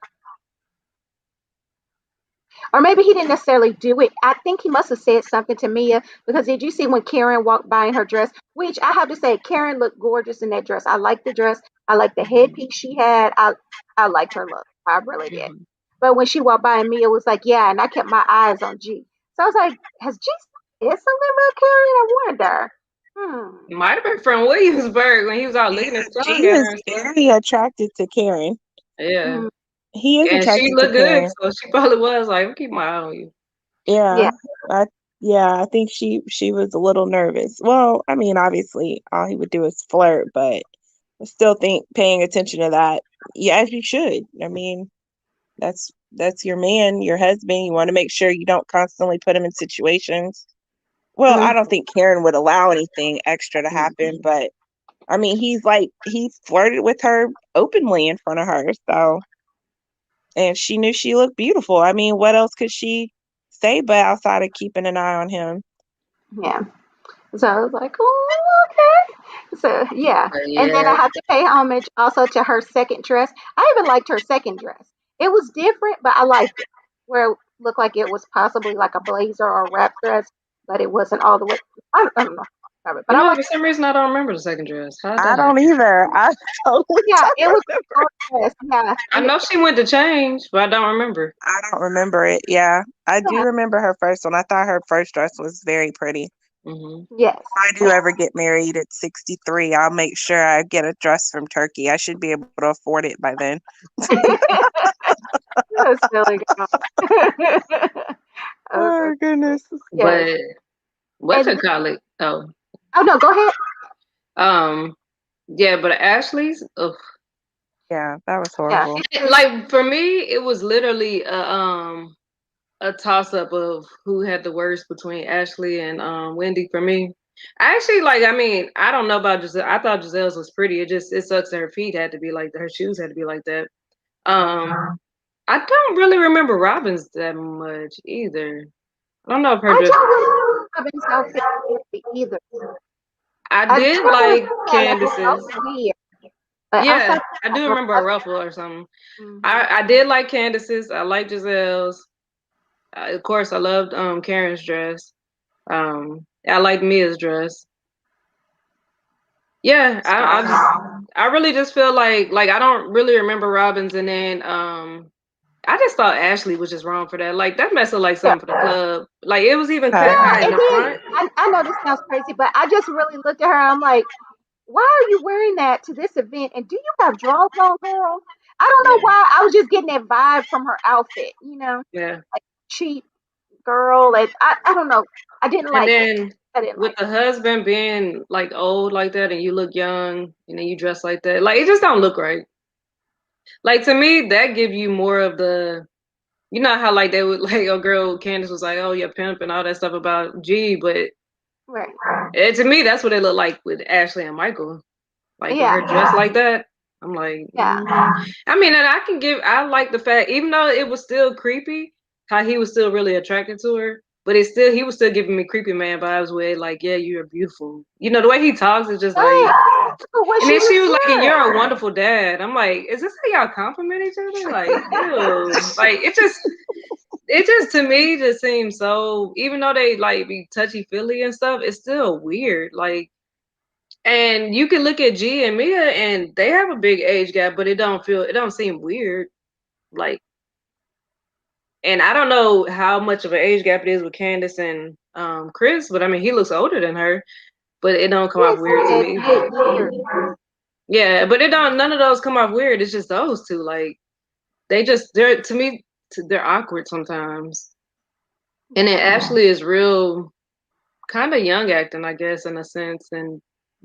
or maybe he didn't necessarily do it. I think he must have said something to Mia because did you see when Karen walked by in her dress? Which I have to say, Karen looked gorgeous in that dress. I like the dress. I like the headpiece she had. I liked her look. I really did. Mm-hmm. But when she walked by and Mia was like, yeah, and I kept my eyes on G. So I was like, has G said something about Karen? I wonder. Hmm. Might have been from Williamsburg when he was out licking Yeah, his tongue G at is her and stuff. very attracted to Karen. Yeah. Hmm. He is And she attracted to looked good, Karen. so she probably was like, "I'm keep my eye on you." Yeah. Yeah, I I think she was a little nervous. Well, I mean, obviously, all he would do is flirt, but I still think paying attention to that, yeah, as you should. I mean, that's your man, your husband. You want to make sure you don't constantly put him in situations. Well, Hmm. I don't think Karen would allow anything extra to happen, Mhm. but I mean, he flirted with her openly in front of her, so and she knew she looked beautiful. I mean, what else could she say but outside of keeping an eye on him? Yeah. So I was like, oh, okay. So yeah. But And then I yeah, have to pay homage also to her second dress. I even liked her second dress. It was different, but I liked it. Where it looked like it was possibly like a blazer or a wrap dress, but it wasn't all the way. I don't know. But I like, for some reason I don't remember the second dress. How'd I that don't happen? either. I totally yeah, don't it was a remember. short dress. Yeah. I And it, know she went to change, but I don't remember. I don't remember it. Yeah, I do yeah, remember her first one. I thought her first dress was very pretty. Hmm. yes. If I do ever get married at 63, I'll make sure I get a dress from Turkey. I should be able to afford it by then. You're a silly girl. Oh, so Oh goodness. yes. But what And you call it? Oh, oh no, go ahead. um, yeah, but Ashley's, ugh. Yeah, that was Yeah, horrible. Ashley. Like for me, it was literally a toss up of who had the worst between Ashley and Wendy for me. I actually like. I mean, I don't know about Giselle. I thought Giselle's was pretty. It sucks that her feet had to be like that. Her shoes had to be like that. Um, I don't really remember Robin's that much either. I don't know if her I dress. don't really Robin's outfit either. I I did do remember like that like it felt Candace's. weird, but Yeah, outside I of do that, remember a ruffle or something. mm-hmm. I did like Candace's. I like Giselle's. Of course, I loved Karen's dress. I liked Mia's dress. Yeah, I really just feel like I don't really remember Robin's, and then I just thought Ashley was just wrong for that. Like that messed up like Yeah, something for the club. Like it was even cut Okay. yeah, kind in it the did. front. I know this sounds crazy, but I just really looked at her. I'm like, why are you wearing that to this event? And do you have drawers on, girl? I don't know Yeah, why. I was just getting that vibe from her outfit, yeah. like cheap girl. And I don't know. I didn't And like it. then I didn't with like the husband being like old like that, and you look young, and then you dress like that, like it just don't look right. Like to me, that give you more of the, you know how like they would like a girl Candace was like, oh yeah, pimp and all that stuff about G, but it. Right. to me that's what it looked like with Ashley and Michael. Like with Yeah. her dress like that, I'm like, Yeah. I mean, and I like the fact, even though it was still creepy, how he was still really attracted to her, but he was still giving me creepy man vibes with like, yeah, you're beautiful. You know, the way he talks is just like, Yeah. But what and she then was she was like, and good. you're a wonderful dad. I'm like, is this how y'all compliment each other? Like, ew. Like, it just to me just seems so, even though they like be touchy feely and stuff, it's still weird. Like, and you can look at G and Mia, and they have a big age gap, but it don't seem weird. Like, and I don't know how much of an age gap it is with Candace and Chris, but I mean, he looks older than her, but it don't come off Yes, weird to yes, me. 8 years. Yeah, but it don't. None of those come off weird. It's just those two. Like, they're to me, they're awkward sometimes. And then Yeah. Ashley is real, kind of young acting, I guess, in a sense, and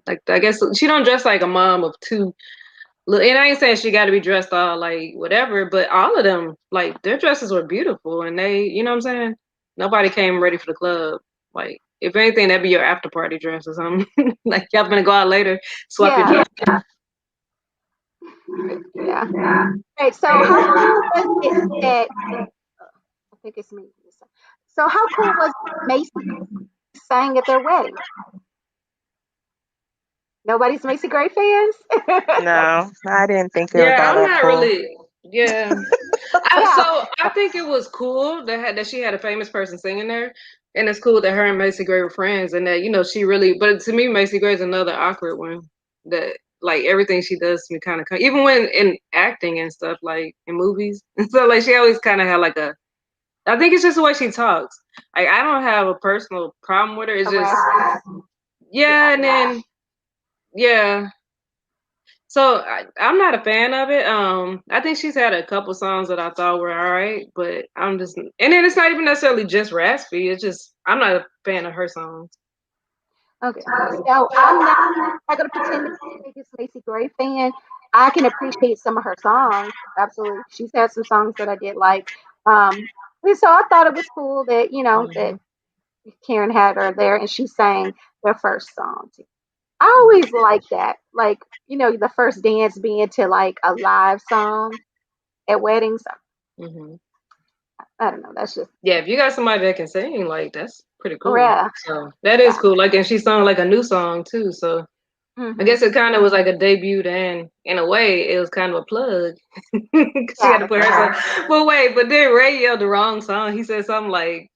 like I guess she don't dress like a mom of two. And I ain't saying she got to be dressed all like whatever, but all of them, like their dresses were beautiful, and you know what I'm saying? Nobody came ready for the club. Like, if anything, that'd be your after party dress or something. Like y'all gonna go out later, swap your Yeah. dress. Yeah. Right. So how cool was it that I think it's me. So how cool was Macy sang at their wedding? Nobody's Macy Gray fans? No, I didn't think it was Yeah, all I'm that not cool. really. Yeah, Yeah. I think it was cool that she had a famous person singing there, and it's cool that her and Macy Gray were friends, and that she really. But to me, Macy Gray is another awkward one. That like everything she does to me kind of even when in acting and stuff like in movies, and so like she always kind of had like a. I think it's just the way she talks. Like I don't have a personal problem with her. It's A just rasp. Yeah. yeah, and then yeah. So I'm not a fan of it. I think she's had a couple songs that I thought were all right, but and then it's not even necessarily just raspy. It's just I'm not a fan of her songs. Okay. So I'm not gonna pretend to be the biggest Macy Gray fan. I can appreciate some of her songs. Absolutely. She's had some songs that I did like. Um, and so I thought it was cool that, that Mhm. Karen had her there and she sang their first song. I always like that. Like, the first dance being to like a live song at weddings. Mhm. I don't know. That's just Yeah, if you got somebody that can sing, like that's pretty cool. rare. So that is Yeah. cool. Like, and she sung like a new song too. So I Hmm. guess it kind of was like a debut, and in a way, it was kind of a plug. 'Cause she had Yeah. to put her song. But wait, but then Ray yelled the wrong song. He said something like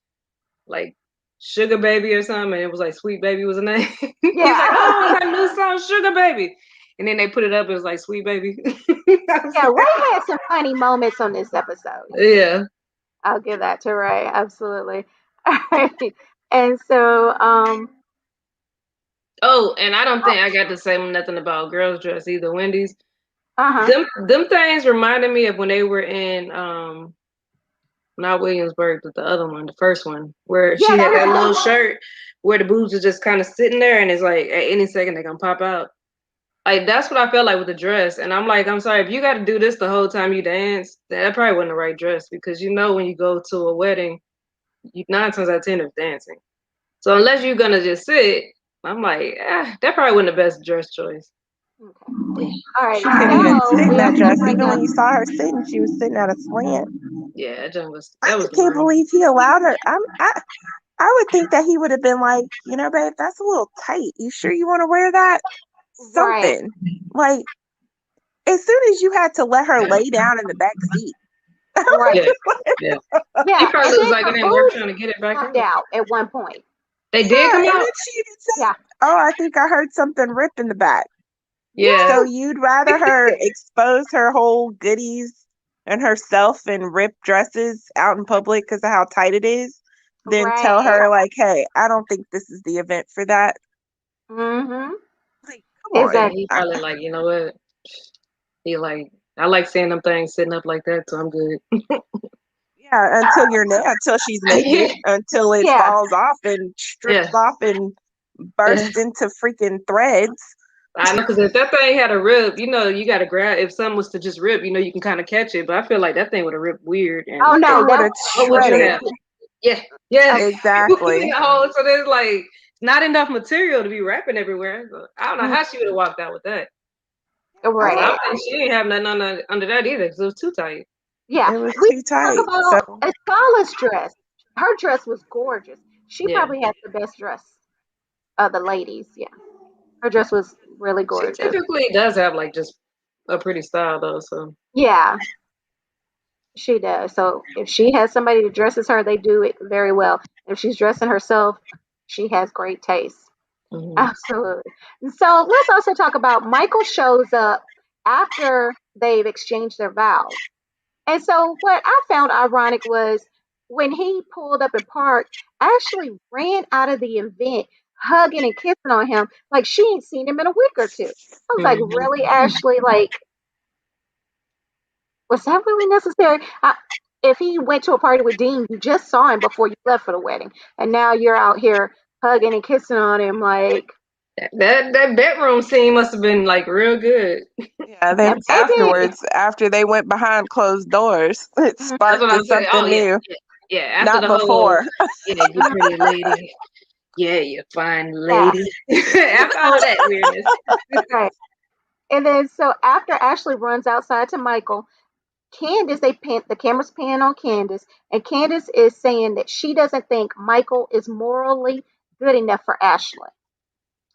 Sugar Baby or something, and it was like Sweet Baby was the name. He's like, Yeah. oh, it's that new song, Sugar Baby. And then they put it up, it was like Sweet Baby. I was Yeah. like, Ray had some funny moments on this episode. He did. yeah. I'll give that to Ray. Absolutely. All right. And so, Oh, and I don't think I got to say nothing about girls' dress either. Wendy's. uh huh. Them things reminded me of when they were in not Williamsburg, but the other one, the first one, where Yeah, she that had was that the little first one. shirt where the boobs are just kind of sitting there, and it's like at any second they're gonna pop out. Like that's what I felt like with the dress, and I'm like, I'm sorry if you got to do this the whole time you dance. That probably wasn't the right dress because you know when you go to a wedding, you 9 times out of 10 is dancing. So unless you're gonna just sit, I'm like, that probably wasn't the best dress choice. Okay. Yeah, All She righty. couldn't even So sit in we that also dress. bring Even up when you saw her sitting, she was sitting at a slant. yeah, I that was just can't lame. believe he allowed her. I would think that he would have been like, babe, that's a little tight. You sure you want to wear that? right, Something. Like, as soon as you had to let her lay down in the back seat. I was right. Yeah, just like, yeah. He Yeah, and probably was then like, it her ain't worth boobs trying to get it back popped up. out at one point. They did yeah. come And out. then she even said, Yeah, oh, I think I heard something rip in the back. Yeah, So yes, you'd rather her expose her whole goodies and herself in ripped dresses out in public because of how tight it is than tell right. her, like, hey, I don't think this is the event for that. Mm-hmm. Like, come yeah. on. Exactly. He probably like, you know what? He like, I like seeing them things sitting up like that, so I'm good. Yeah, until she's naked, until it Yeah, falls off and strips Yeah, off and yeah. bursts into freaking threads. I know because if that thing had a rip, you got to grab. If something was to just rip, you can kind of catch it. But I feel like that thing would have ripped weird. oh And It no, would that have what would you shredded. have? Yeah, yeah. You would see Exactly. a hole, so there's like not enough material to be wrapping everywhere. So I don't know was how she would have walked out with that. I 'Cause I don't, right. don't think she didn't have nothing under that either because it was too tight. Yeah, it was we too talk tight. about So, Escala's dress. Her dress was gorgeous. She Yeah, probably had the best dress of the ladies. Yeah, her dress was really she gorgeous. typically does have like just a pretty style though. So Yeah, she does. So if she has somebody that dresses her, they do it very well. If she's dressing herself, she has great taste. mhm. Absolutely. So let's also talk about Michael shows up after they've exchanged their vows. And so what I found ironic was when he pulled up and parked, Ashley ran out of the event hugging and kissing on him like she ain't seen him in a week or two. I was like, Mhm. really, Ashley? Like, was that really necessary? If he went to a party with Dean, you just saw him before you left for the wedding, and now you're out here hugging and kissing on him. Like, That bedroom scene must have been like real good. yeah, yeah, then baby. afterwards, after they went behind closed doors, it Mhm, That's what sparked I to was saying. Oh something yeah, new. yeah, yeah. After Not the whole, before. you pretty lady. Yeah, you fine yeah, lady. After all that weirdness. right. And then so after Ashley runs outside to Michael, Candace, the cameras pan on Candace, and Candace is saying that she doesn't think Michael is morally good enough for Ashley.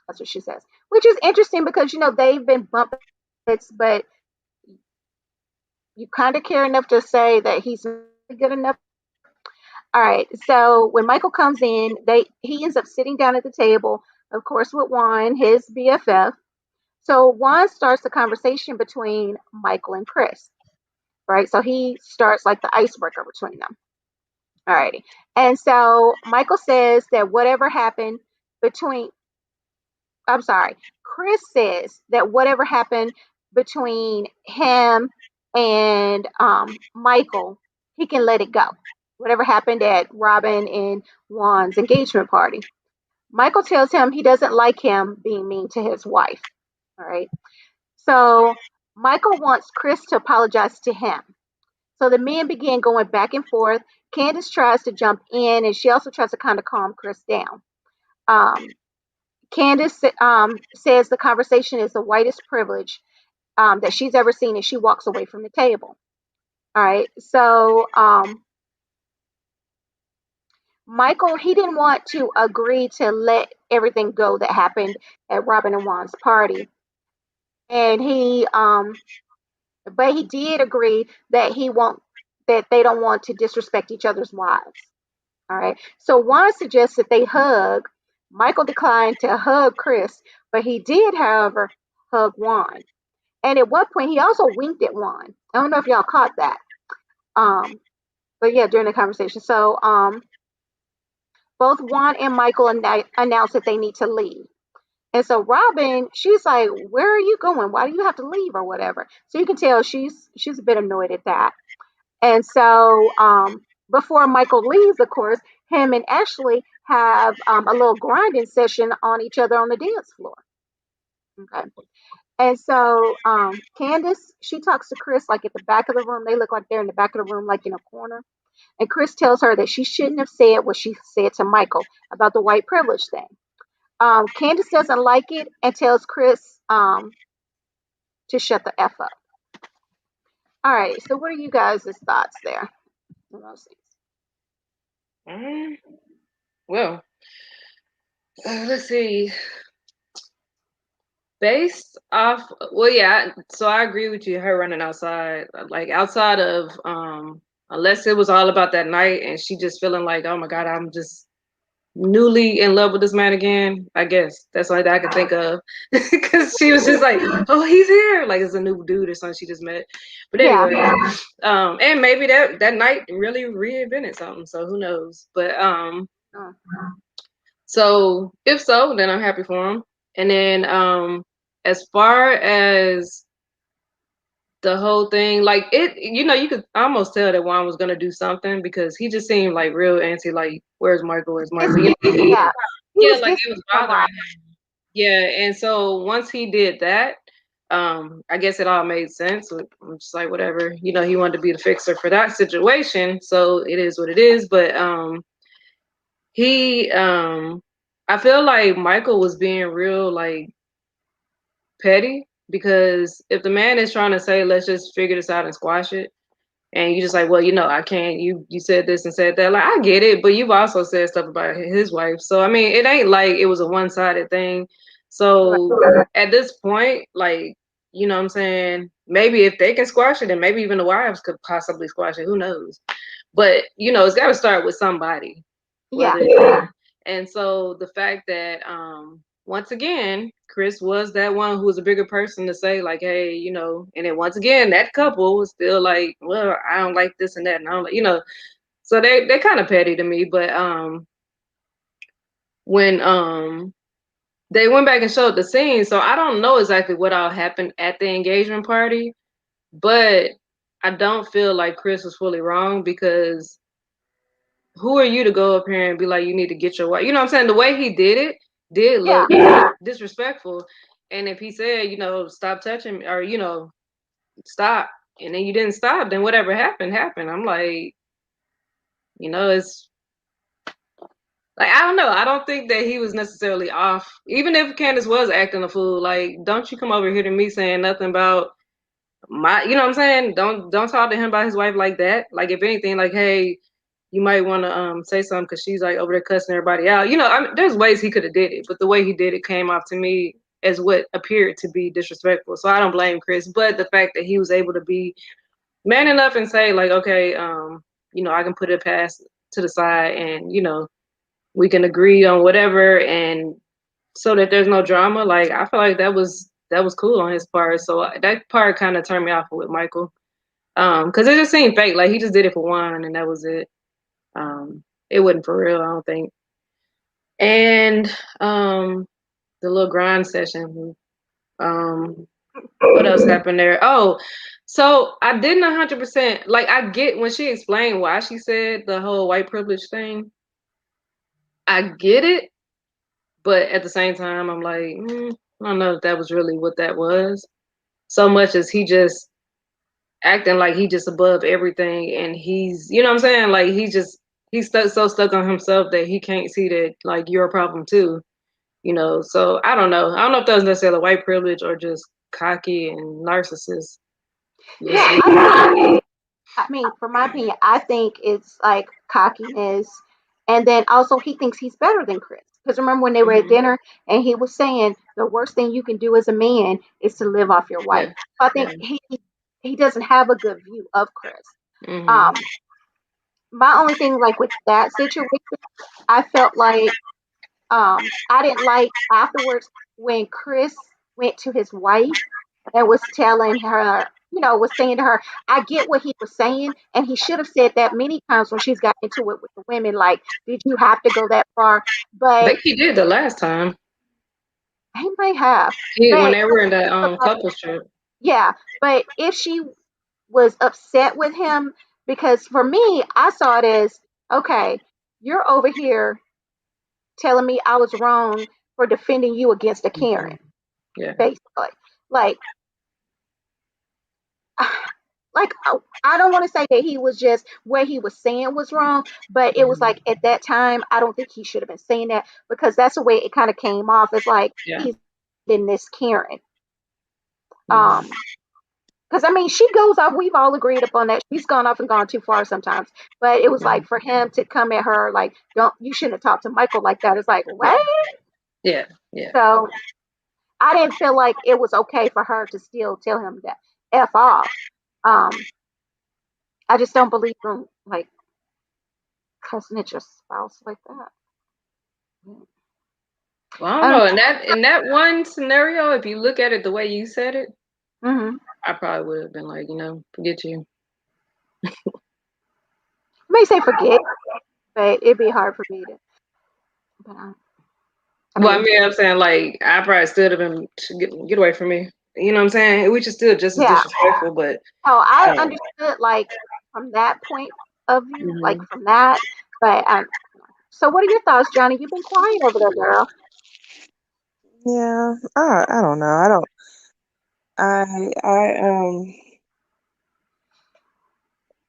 That's what she says, which is interesting because they've been bumping heads, but you kind of care enough to say that he's not good enough. All right. So when Michael comes in, he ends up sitting down at the table, of course, with Juan, his BFF. So Juan starts the conversation between Michael and Chris, right? So he starts like the icebreaker between them. All righty. And so Michael says that whatever happened between, I'm sorry, Chris says that whatever happened between him and Michael, he can let it go. Whatever happened at Robin and Juan's engagement party. Michael tells him he doesn't like him being mean to his wife. All right. So Michael wants Chris to apologize to him. So the men begin going back and forth. Candace tries to jump in, and she also tries to kind of calm Chris down. Um, Candace says the conversation is the whitest privilege that she's ever seen, and she walks away from the table. All right. So Michael, he didn't want to agree to let everything go that happened at Robin and Juan's party, and but he did agree that they don't want to disrespect each other's wives. All right. So Juan suggests that they hug. Michael declined to hug Chris, but he did, however, hug Juan. And at one point, he also winked at Juan. I don't know if y'all caught that. Um, but yeah, during the conversation. So both Juan and Michael announced that they need to leave. And so Robin, she's like, "Where are you going? Why do you have to leave or whatever?" So you can tell she's a bit annoyed at that. And so before Michael leaves, of course, him and Ashley have a little grinding session on each other on the dance floor. Okay. And so Candace, she talks to Chris like at the back of the room. They look like they're in the back of the room, like in a corner. And Chris tells her that she shouldn't have said what she said to Michael about the white privilege thing. Candace doesn't like it and tells Chris to shut the F up. All right. So, what are you guys' thoughts there on those things? Mm, well, let's see. Based off, well, yeah. So I agree with you. Her running outside, like outside of, unless it was all about that night, and she just feeling like, oh my god, I'm just newly in love with this man again. I guess that's all that I could think of, because she was just like, oh, he's here, like it's a new dude or something she just met. But Yeah. anyway, and maybe that night really reinvented something. So who knows? But Uh, so if so, then I'm happy for him. And then as far as the whole thing, like it, you could almost tell that Juan was gonna do something because he just seemed like real antsy, like, where's Michael? Where's Michael? distant. Yeah. He Yeah, was like distant it was for a bothering while. him. Yeah, and so once he did that, I guess it all made sense. I'm just like, whatever, he wanted to be the fixer for that situation, so it is what it is. But he I feel like Michael was being real like petty, because if the man is trying to say, let's just figure this out and squash it, and you just like, well, I can't, you said this and said that, like, I get it, but you've also said stuff about his wife, so I mean, it ain't like it was a one-sided thing. Right. So at this point, like, what I'm saying, maybe if they can squash it, and maybe even the wives could possibly squash it, who knows? But it's got to start with somebody, Yeah. whether and so the fact that once again Chris was that one who was a bigger person to say like, hey, and then once again that couple was still like, well, I don't like this and that, and I don't like, so they kind of petty to me. But when they went back and showed the scene, so I don't know exactly what all happened at the engagement party, but I don't feel like Chris was fully wrong, because who are you to go up here and be like, you need to get your wife? You know what I'm saying? The way he did it did Yeah. look disrespectful. And if he said, stop touching me, or, stop, and then you didn't stop, then whatever happened, happened. I'm like, it's like, I don't know. I don't think that he was necessarily off. Even if Candace was acting a fool, like, don't you come over here to me saying nothing about my, you know what I'm saying? Don't talk to him about his wife like that. Like, if anything, like, hey, you might want to say something, because she's like over there cussing everybody out. I mean, there's ways he could have did it, but the way he did it came off to me as what appeared to be disrespectful. So I don't blame Chris, but the fact that he was able to be man enough and say like, okay, I can put it past to the side, and we can agree on whatever, and so that there's no drama. Like, I feel like that was cool on his part. So that part kind of turned me off with Michael, because it just seemed fake. Like, he just did it for one, and that was it. It wasn't for real, I don't think. And the little grind session. What else happened there? Oh, so I didn't 100%, like, I get when she explained why she said the whole white privilege thing. I get it, but at the same time, I'm like, I don't know if that was really what that was. So much as he just acting like he just above everything, and he's, you know what I'm saying, like, he's stuck on himself that he can't see that like you're a problem too. So I don't know if that was necessarily white privilege or just cocky and narcissist. Yeah. We'll I mean, from my opinion, I think it's like cockiness. And then also, he thinks he's better than Chris. Because remember when they were at hmm dinner and he was saying the worst thing you can do as a man is to live off your wife. Yeah, So I think yeah. he doesn't have a good view of Chris. hmm Um, my only thing, like with that situation, I felt like I didn't like afterwards when Chris went to his wife and was telling her, was saying to her, I get what he was saying, and he should have said that many times when she's got into it with the women. Like, did you have to go that far? I But think he did the last time. he might have. When But they were in that couples trip. yeah, but if she was upset with him, Because for me, I saw it as, okay, you're over here telling me I was wrong for defending you against a Mhm. Karen, Yeah. basically. Like, like I don't want to say that he was just what he was saying was wrong, but it was Mhm. like at that time, I don't think he should have been saying that because that's the way it kind of came off. It's like Yeah. he's in this Karen. Mhm. Um, because I mean, she goes off. We've all agreed upon that. She's gone off and gone too far sometimes. But it was Mhm. like for him to come at her like, "Don't you shouldn't have talked to Michael like that." It's like Yeah. what? Yeah. Yeah. So I didn't feel like it was okay for her to still tell him that f off. Um, I just don't believe in like cussing at your spouse like that. Well, I don't I know. don't. In that one scenario, if you look at it the way you said it, Mm-hmm. I probably would have been like, forget you. I may say forget, but it'd be hard for me to. But I Well, I mean, mean, I'm saying like I probably still have been get away from me. You know what I'm saying? Which is still just as yeah. disrespectful, but So I um, understood like from that point of view, like mhm. from that. But so what are your thoughts, Johnny? You've been quiet over there, girl. Yeah, I don't know. I don't.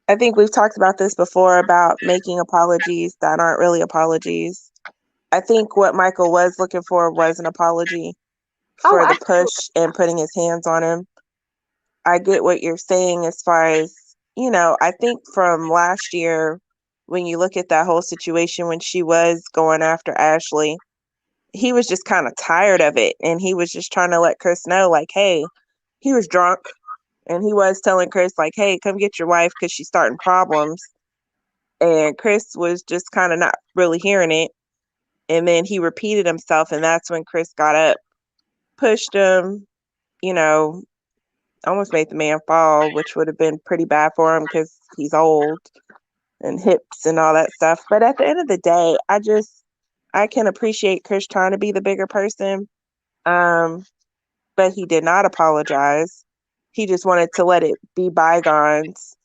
I think we've talked about this before about making apologies that aren't really apologies. I think what Michael was looking for was an apology Oh, for the absolutely. push and putting his hands on him. I get what you're saying as far as, I think from last year, when you look at that whole situation when she was going after Ashley, he was just kind of tired of it. And he was just trying to let Chris know, like, hey, he was drunk and he was telling Chris, like, hey, come get your wife because she's starting problems. And Chris was just kind of not really hearing it. And then he repeated himself. And that's when Chris got up, pushed him, you know, almost made the man fall, which would have been pretty bad for him because he's old and hips and all that stuff. But at the end of the day, I can appreciate Chris trying to be the bigger person. Um, but he did not apologize. He just wanted to let it be bygones.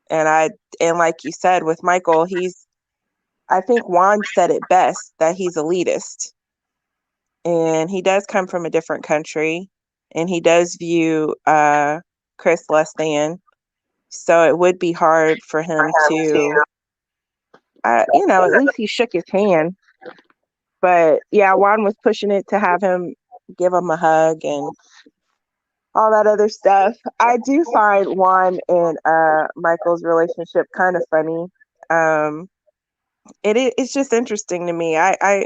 And and like you said with Michael, I think Juan said it best that he's elitist. And he does come from a different country and he does view Chris less than. So it would be hard for him to, at least he shook his hand. But yeah, Juan was pushing it to have him give him a hug and all that other stuff. I do find Juan and Michael's relationship kind of funny. Um, it's just interesting to me. I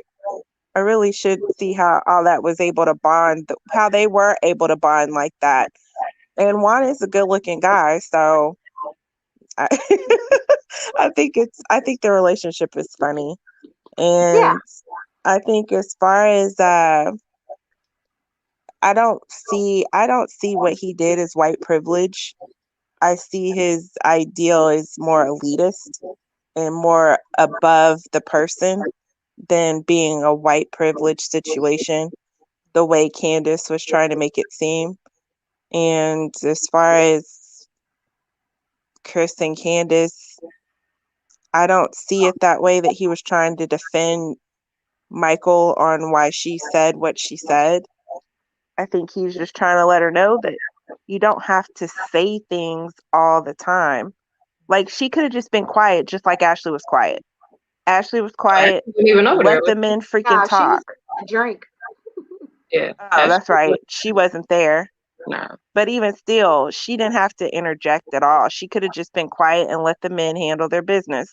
really should see how all that was able to bond, how they were able to bond like that. And Juan is a good looking guy, so I, I think the relationship is funny. Yeah, And I think as far as I don't see what he did as white privilege. I see his ideal as more elitist and more above the person than being a white privilege situation, the way Candace was trying to make it seem. And as far as Chris and Candace, I don't see it that way that he was trying to defend Michael on why she said what she said. I think he was just trying to let her know that you don't have to say things all the time. Like she could have just been quiet, just like Ashley was quiet. Ashley was I quiet. didn't even over there. Let the men freaking nah, she was talk. a drink. Yeah. Oh, that's Actually, right. She wasn't there. nah. But even still, she didn't have to interject at all. She could have just been quiet and let the men handle their business.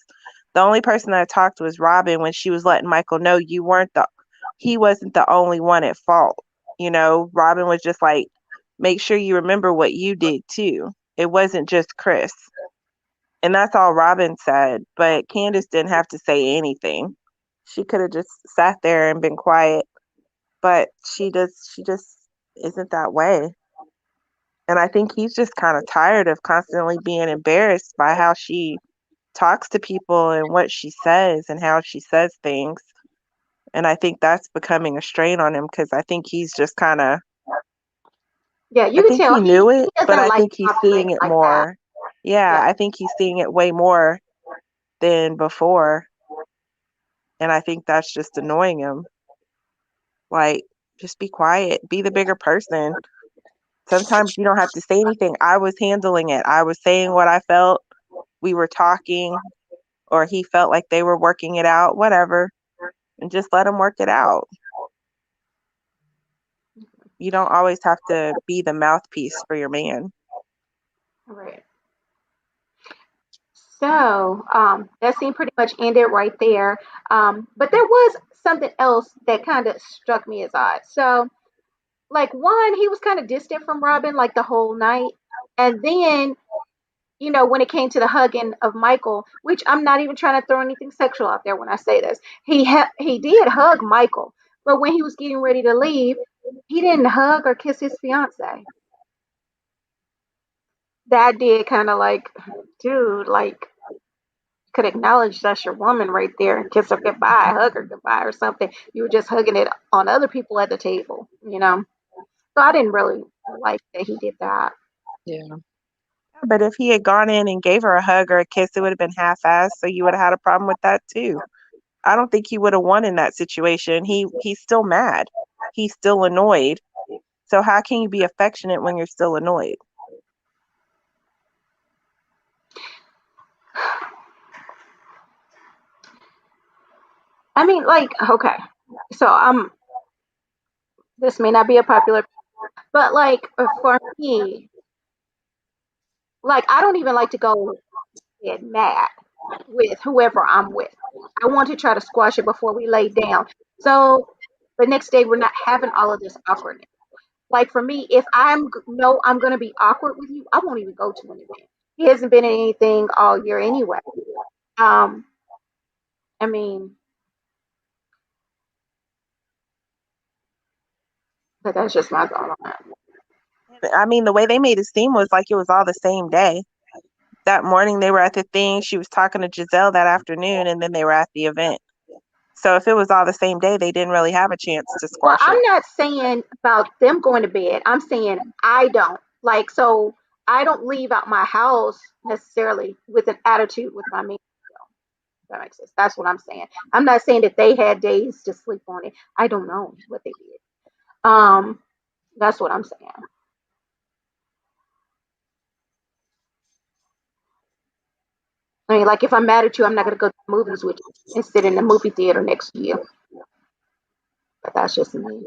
The only person that talked was Robin when she was letting Michael know he wasn't the only one at fault. Robin was just like, make sure you remember what you did too. It wasn't just Chris. And that's all Robin said. But Candace didn't have to say anything. She could have just sat there and been quiet. But she just isn't that way. And I think he's just kind of tired of constantly being embarrassed by how she talks to people and what she says and how she says things. And I think that's becoming a strain on him because I think he's just kind of, Yeah, I you can think tell he he knew it, but doesn't I like think he's conflict seeing it like that. more. Yeah, Yeah. I think he's seeing it way more than before. And I think that's just annoying him. Like, just be quiet, be the bigger person. Sometimes you don't have to say anything. I was handling it. I was saying what I felt. We were talking, or he felt like they were working it out, whatever, and just let him work it out. You don't always have to be the mouthpiece for your man. Right. So that scene pretty much ended right there. But there was something else that kind of struck me as odd. So, like, one, he was kind of distant from Robin like the whole night. And then, when it came to the hugging of Michael, which I'm not even trying to throw anything sexual out there when I say this, he did hug Michael. But when he was getting ready to leave, he didn't hug or kiss his fiance. That did kind of like, dude, like, could acknowledge that's your woman right there and kiss her goodbye, hug her goodbye or something. You were just hugging it on other people at the table. So I didn't really like that he did that. Yeah. But if he had gone in and gave her a hug or a kiss, it would have been half-assed, so you would have had a problem with that too. I don't think he would have won in that situation. He's still mad. He's still annoyed. So how can you be affectionate when you're still annoyed? I mean, like, okay, so this may not be a popular, but like for me, like I don't even like to go get mad with whoever I'm with. I want to try to squash it before we lay down. So the next day we're not having all of this awkwardness. Like for me, if I'm gonna be awkward with you, I won't even go to an event. He hasn't been in anything all year anyway. Um, I mean, but that's just my thought on it. I mean, the way they made it seem was like it was all the same day. That morning they were at the thing, she was talking to Giselle that afternoon, and then they were at the event. So if it was all the same day, they didn't really have a chance to Well, squash I'm it. not saying about them going to bed. I'm saying I don't like so I don't leave out my house necessarily with an attitude with my man. That makes sense. That's what I'm saying. I'm not saying that they had days to sleep on it. I don't know what they did. Um, that's what I'm saying. I mean, like if I'm mad at you, I'm not gonna go to the movies with you and sit in the movie theater next to you. But that's just me.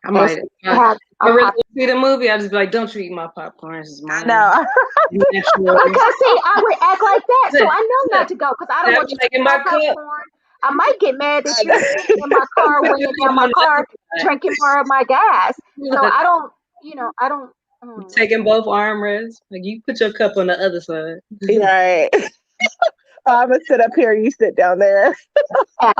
I And might. so I If have I a really pop. want to see the movie, I just be like, "Don't you eat my popcorn? This is I mine." know. Natural. Because see, I would act like that, so I know not Look, to go because I don't I'm want you to taking eat my my cup. popcorn. I might get mad that I you're know. sitting in my car, Put your weighing cup down my on the car, other side. drinking more of my gas. So Look, I don't, I don't. you Mm, taking both armrests. Like you put your cup on the other side. Right. I'm gonna sit up here, you sit down there. yeah,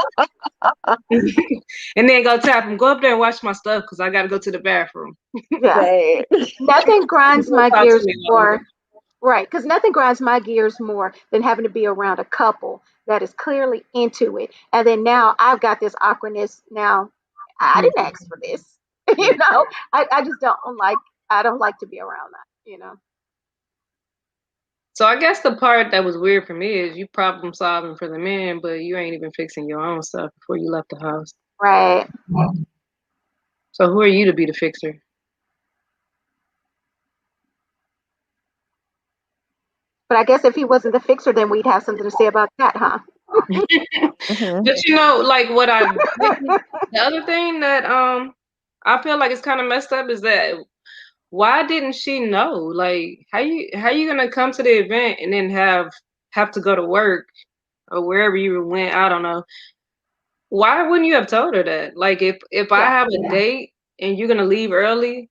And then go tap him. Go up there and wash my stuff because I got to go to the bathroom. yeah. Right. Nothing You grinds don't my talk to gears me while I'm more. Right, because nothing grinds my gears more than having to be around a couple that is clearly into it, and then now I've got this awkwardness. Now I there. didn't ask for this. Yeah. I just don't like. I don't like to be around that. So I guess the part that was weird for me is you problem solving for the man, but you ain't even fixing your own stuff before you left the house. Right. So who are you to be the fixer? But I guess if he wasn't the fixer, then we'd have something to say about that, huh? Hmm. But like what the other thing that I feel like it's kind of messed up is that why didn't she know? Like how you gonna come to the event and then have to go to work or wherever you went? I don't know. Why wouldn't you have told her that? Like if I Yeah. have a date and you're gonna leave early,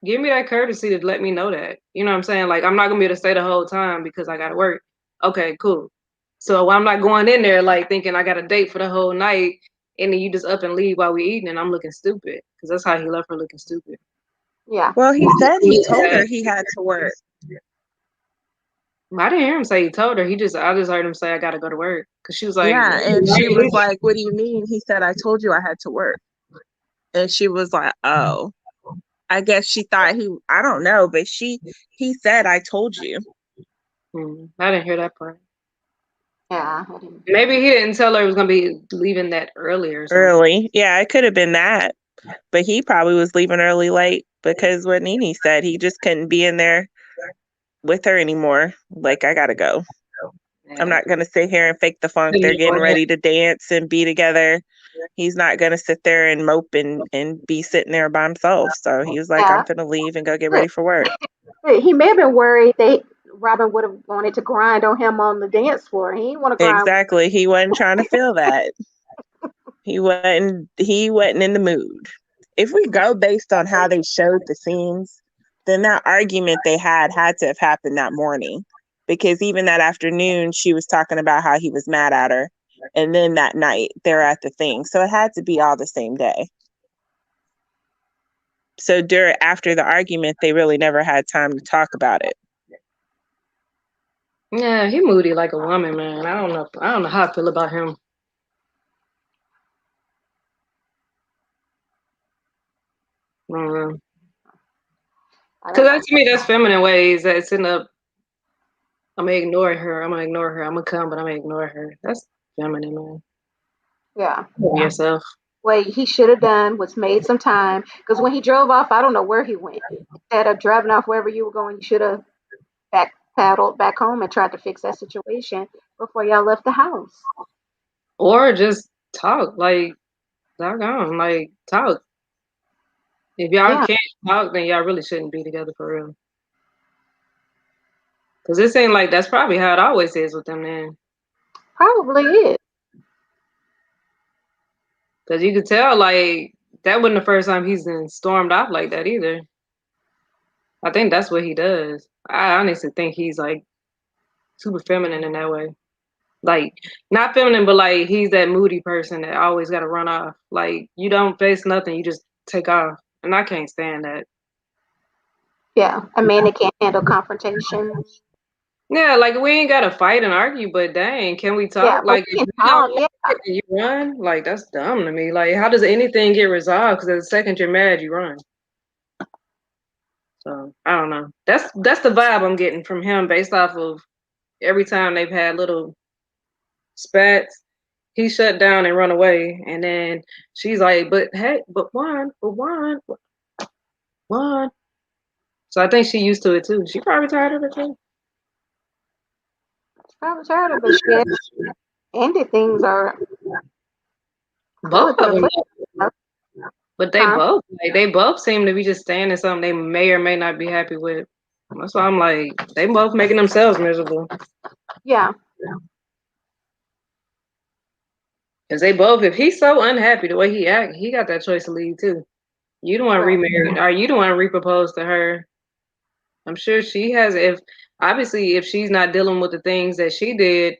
give me that courtesy to let me know that. You know what I'm saying? Like I'm not gonna be able to stay the whole time because I gotta work. Okay, cool. So I'm not going in there like thinking I got a date for the whole night and then you just up and leave while we eating and I'm looking stupid. Because that's how he left her looking stupid. Yeah. Well, he said he told Yeah. her he had to work. I didn't hear him say he told her. I just heard him say I gotta go to work. Cause she was like, Yeah, and she was like, "What do you mean?" He said, "I told you I had to work." And she was like, "Oh." I guess she thought I don't know, but he said, I told you I didn't hear that part. Yeah, I didn't. Maybe he didn't tell her he was gonna be leaving that early or something. early. Yeah, it could have been that. But he probably was leaving early late because what Nene said, he just couldn't be in there with her anymore. Like, I gotta go. I'm Yeah. not gonna sit here and fake the funk. They're Couldn't getting afford ready to dance and be together. He's not gonna sit there and mope and be sitting there by himself. So he was like, I'm Yeah, gonna leave and go get look, ready for work. he may have been worried that Robin would have wanted to grind on him on the dance floor. He didn't want to grind. Exactly. He wasn't trying to feel that. He wasn't in the mood. If we go based on how they showed the scenes, then that argument they had to have happened that morning. Because even that afternoon she was talking about how he was mad at her. And then that night they're at the thing. So it had to be all the same day. So after the argument they really never had time to talk about it. Yeah, he moody like a woman, man. I don't know. I don't know how I feel about him. Because I don't know. to me, that's feminine ways. That's sitting up. I'm gonna ignore her. I'm gonna ignore her. I'm gonna come, but I'm gonna ignore her. That's feminine, man. Yeah. Know yourself. What he should have done was made some time because when he drove off, I don't know where he went. Instead of driving off wherever you were going, you should have back paddled back home and tried to fix that situation before y'all left the house. Or just talk. Like, doggone. Like, talk. If y'all Yeah, can't talk, then y'all really shouldn't be together for real. Because it seems like that's probably how it always is with them, then. probably is. Because you could tell, like, that wasn't the first time he's been stormed off like that either. I think that's what he does. I honestly think he's like super feminine in that way. Like not feminine, but like he's that moody person that always got to run off. Like you don't face nothing, you just take off, and I can't stand that. Yeah, a man that can't handle confrontation. Yeah, like we ain't gotta fight and argue, but dang, can we Yeah, talk? but Like we if can you don't talk. like Yeah, it and you run, like that's dumb to me. Like how does anything get resolved? Because the second you're mad, you run. So I don't know. That's the vibe I'm getting from him based off of every time they've had little spats, he shut down and run away. And then she's like, but hey, but Juan. So I think she used to it too. She probably tired of it too. it's probably tired of, but she had ended things are Both good of for them, us. but Huh? they both seem to be just staying in something they may or may not be happy with. That's why I'm like, they both making themselves miserable. Yeah, Cause they both, if he's so unhappy the way he act, he got that choice to leave too. You don't want to right. remarry, or you don't want to repropose to her. I'm sure she has. If obviously, if she's not dealing with the things that she did,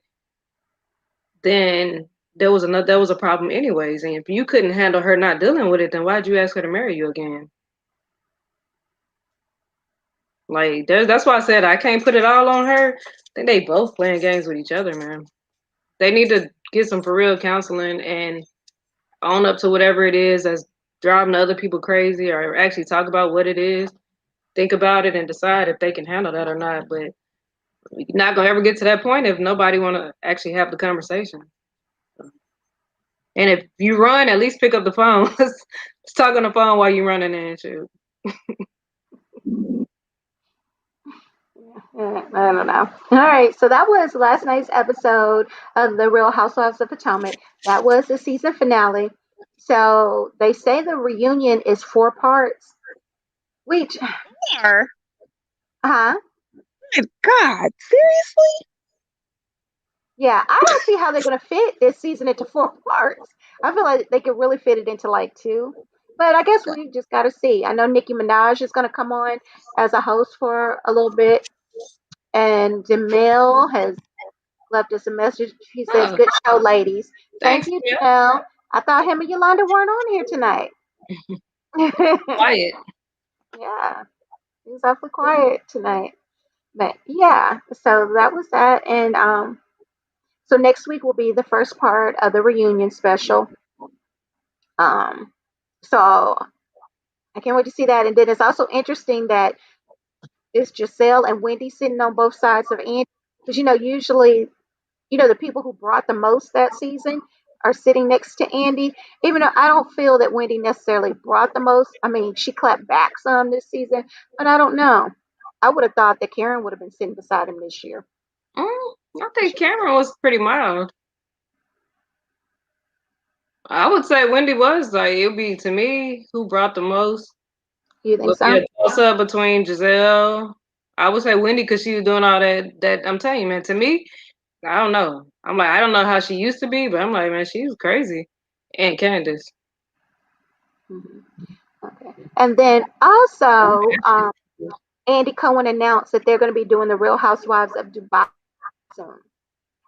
then there was a problem anyways. And if you couldn't handle her not dealing with it, then why'd you ask her to marry you again? Like that's why I said I can't put it all on her. I think they both playing games with each other, man. They need to get some for real counseling and own up to whatever it is that's driving other people crazy, or actually talk about what it is, think about it, and decide if they can handle that or not. But you're not gonna ever get to that point if nobody want to actually have the conversation. And if you run, at least pick up the phone. Let's talk on the phone while you're running and shoot. I don't know. All right, so that was last night's episode of The Real Housewives of Potomac. That was the season finale. So they say the reunion is 4 parts. Which, Or, huh? my God, seriously? Yeah, I don't see how they're going to fit this season into 4 parts. I feel like they could really fit it into like two. But I guess we just got to see. I know Nicki Minaj is going to come on as a host for a little bit. And Jamel has left us a message. He says, Oh, "Good show, ladies." Thank thanks, you, yeah. Jamel. I thought him and Yolanda weren't on here tonight. Quiet. Yeah, he was awfully quiet tonight. But yeah, so that was that. And so next week will be the first part of the reunion special. Um, so I can't wait to see that. And then it's also interesting that it's Giselle and Wendy sitting on both sides of Andy. Because, usually, the people who brought the most that season are sitting next to Andy. Even though I don't feel that Wendy necessarily brought the most. I mean, she clapped back some this season, but I don't know. I would have thought that Karen would have been sitting beside him this year. I think Cameron was pretty mild. I would say Wendy was like it'd be to me who brought the most You think would be so? a toss up between Giselle. I would say Wendy because she was doing all that I'm telling you, man. To me, I don't know. I'm like I don't know how she used to be, but I'm like, man, she was crazy. And Candace. Hmm. Okay. And then also, Andy Cohen announced that they're going to be doing the Real Housewives of Dubai soon.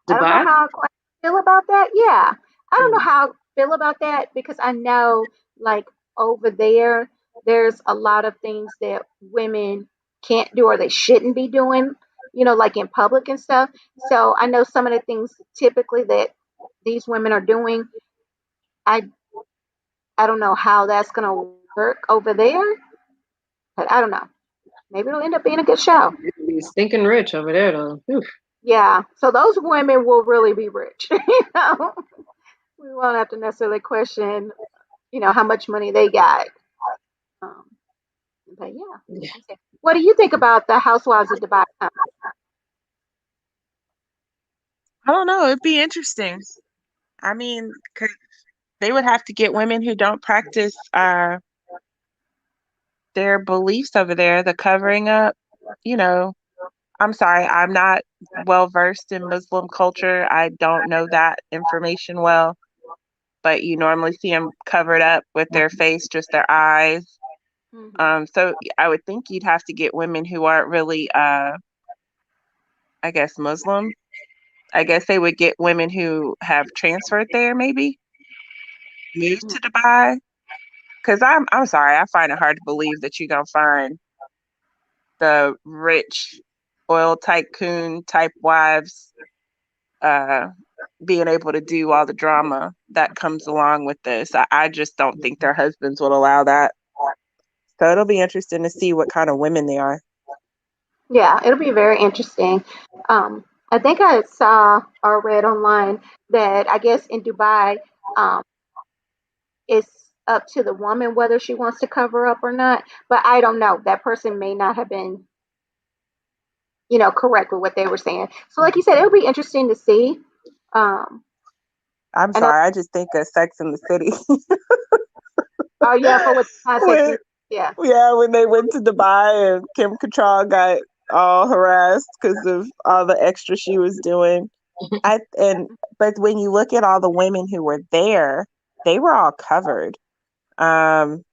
I don't know Dubai? how I quite feel about that. Yeah, I don't know Mm. how I feel about that because I know, like, over there, there's a lot of things that women can't do or they shouldn't be doing, like in public and stuff. So I know some of the things typically that these women are doing. I I don't know how that's gonna work over there, but I don't know. Maybe it'll end up being a good show. It'd be stinking rich over there though. Oof. Yeah, so those women will really be rich. We won't have to necessarily question, how much money they got. Um, but yeah, Yeah. okay. What do you think about the Housewives of Dubai? I don't know. It'd be interesting. I mean, 'cause they would have to get women who don't practice their beliefs over there, the covering up. You know, I'm sorry, I'm not well versed in Muslim culture. I don't know that information well, but you normally see them covered up with their face, just their eyes. Hmm. So I would think you'd have to get women who aren't really, I guess, Muslim. I guess they would get women who have transferred there, maybe moved to Dubai. Because I'm sorry, I find it hard to believe that you're gonna find the rich oil tycoon type wives uh, being able to do all the drama that comes along with this. I just don't think their husbands would allow that. So it'll be interesting to see what kind of women they are. Yeah, it'll be very interesting. I think I saw or read online that I guess in Dubai, um, it's up to the woman whether she wants to cover up or not. But I don't know. That person may not have been, correct with what they were saying. So, like you said, it'll be interesting to see. Um, I'm and sorry, I just think of Sex in the City. oh yeah, for what context? when, Yeah. yeah, when they went to Dubai and Kim Cattrall got all harassed because of all the extra she was doing. But when you look at all the women who were there, they were all covered. Um,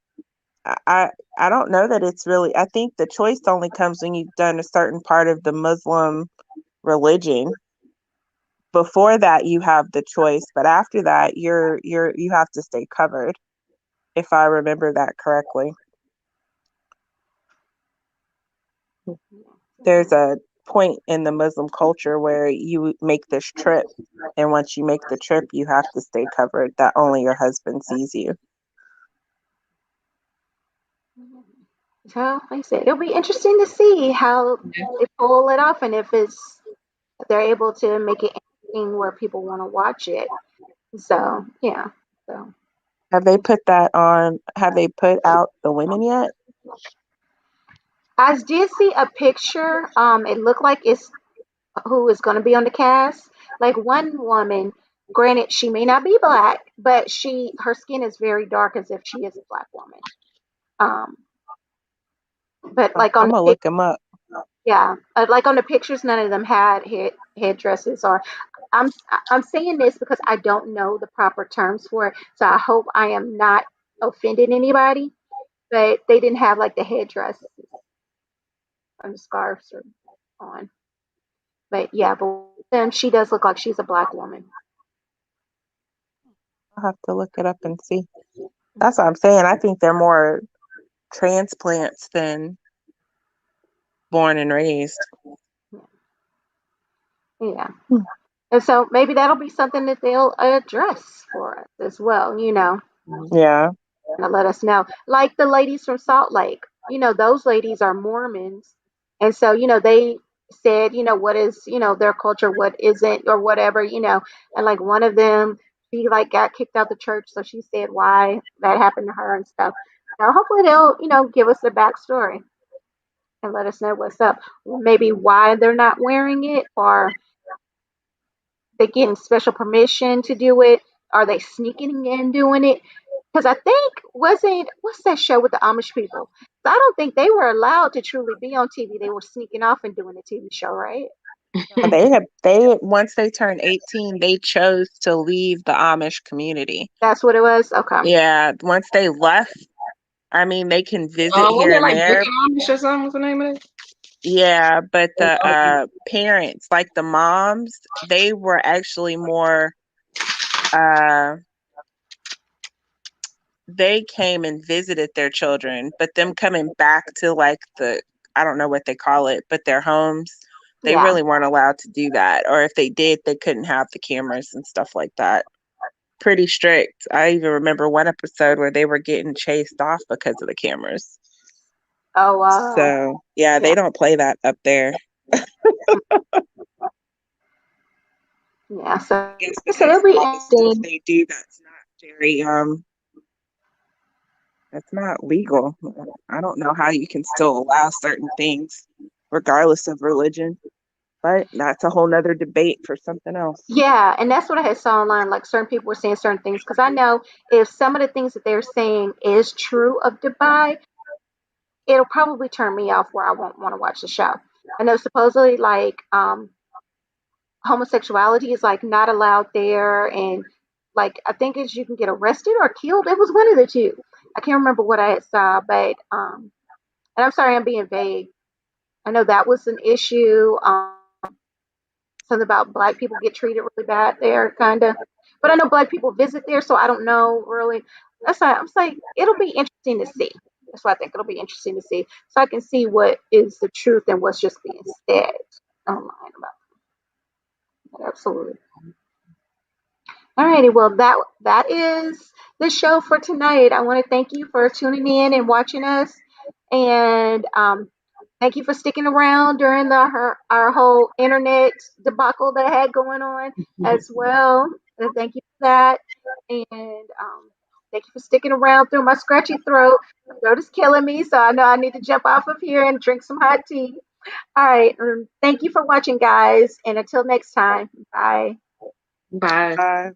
I don't know that it's really. I think the choice only comes when you've done a certain part of the Muslim religion. Before that, you have the choice, but after that, you have to stay covered. If I remember that correctly, there's a point in the Muslim culture where you make this trip, and once you make the trip, you have to stay covered. That only your husband sees you. So, like I said, it'll be interesting to see how they pull it off and if they're able to make it interesting where people want to watch it. So, yeah. So, Have they put that on? Have they put out the women yet? I did see a picture. It looked like it's who is going to be on the cast. Like one woman, granted, she may not be black, but her skin is very dark as if she is a black woman. Um, but I'm like on the gonna look them up. Yeah, like on the pictures, none of them had headdresses. Or I'm saying this because I don't know the proper terms for it, so I hope I am not offending anybody. But they didn't have like the headdress and the scarves or on. But yeah, but them, she does look like she's a black woman. I'll have to look it up and see. That's what I'm saying. I think they're more transplants than born and raised. Yeah, and so maybe that'll be something that they'll address for us as well. Yeah. to let us know. Like the ladies from Salt Lake, those ladies are Mormons. And so, they said, what is, their culture, what isn't, or whatever, and like one of them, she like got kicked out the church. So she said why that happened to her and stuff. So hopefully they'll, give us the backstory and let us know what's up. Maybe why they're not wearing it, or they getting special permission to do it? Are they sneaking in doing it? Because I think wasn't what's that show with the Amish people? I don't think they were allowed to truly be on TV. They were sneaking off and doing a TV show, right? No, they once they turned 18, they chose to leave the Amish community. That's what it was. Okay. Yeah, once they left, I mean, they can visit Wasn't here it and like there. Wicked Amish or something? What's the name of it? Yeah, but the Okay. parents, like the moms, they were actually more uh they came and visited their children, but them coming back to like the I don't know what they call it, but their homes, they Yeah. really weren't allowed to do that. Or if they did, they couldn't have the cameras and stuff like that. Pretty strict. I even remember one episode where they were getting chased off because of the cameras. Oh wow. So, yeah, Yeah. they don't play that up there. Yeah. So like I guess I said, because it'll be all the stuff interesting. they do that's not legal. I don't know how you can still allow certain things regardless of religion. But that's a whole nother debate for something else. Yeah, and that's what I had saw online. Like certain people were saying certain things because I know if some of the things that they're saying is true of Dubai, it'll probably turn me off where I won't want to watch the show. I know supposedly like homosexuality is like not allowed there, and like I think is you can get arrested or killed. It was one of the two. I can't remember what I had saw, but and I'm sorry I'm being vague. I know that was an issue. Something about black people get treated really bad there, kind of. But I know black people visit there, so I don't know really. That's why I'm saying it'll be interesting to see. That's why I think it'll be interesting to see, so I can see what is the truth and what's just being said online about it. Absolutely. Alrighty, well that is the show for tonight. I want to thank you for tuning in and watching us, and thank you for sticking around during our whole internet debacle that I had going on as well. And thank you for that, and thank you for sticking around through my scratchy throat. My throat is killing me, so I know I need to jump off of here and drink some hot tea. All right, thank you for watching, guys, and until next time, bye. Bye. Uh,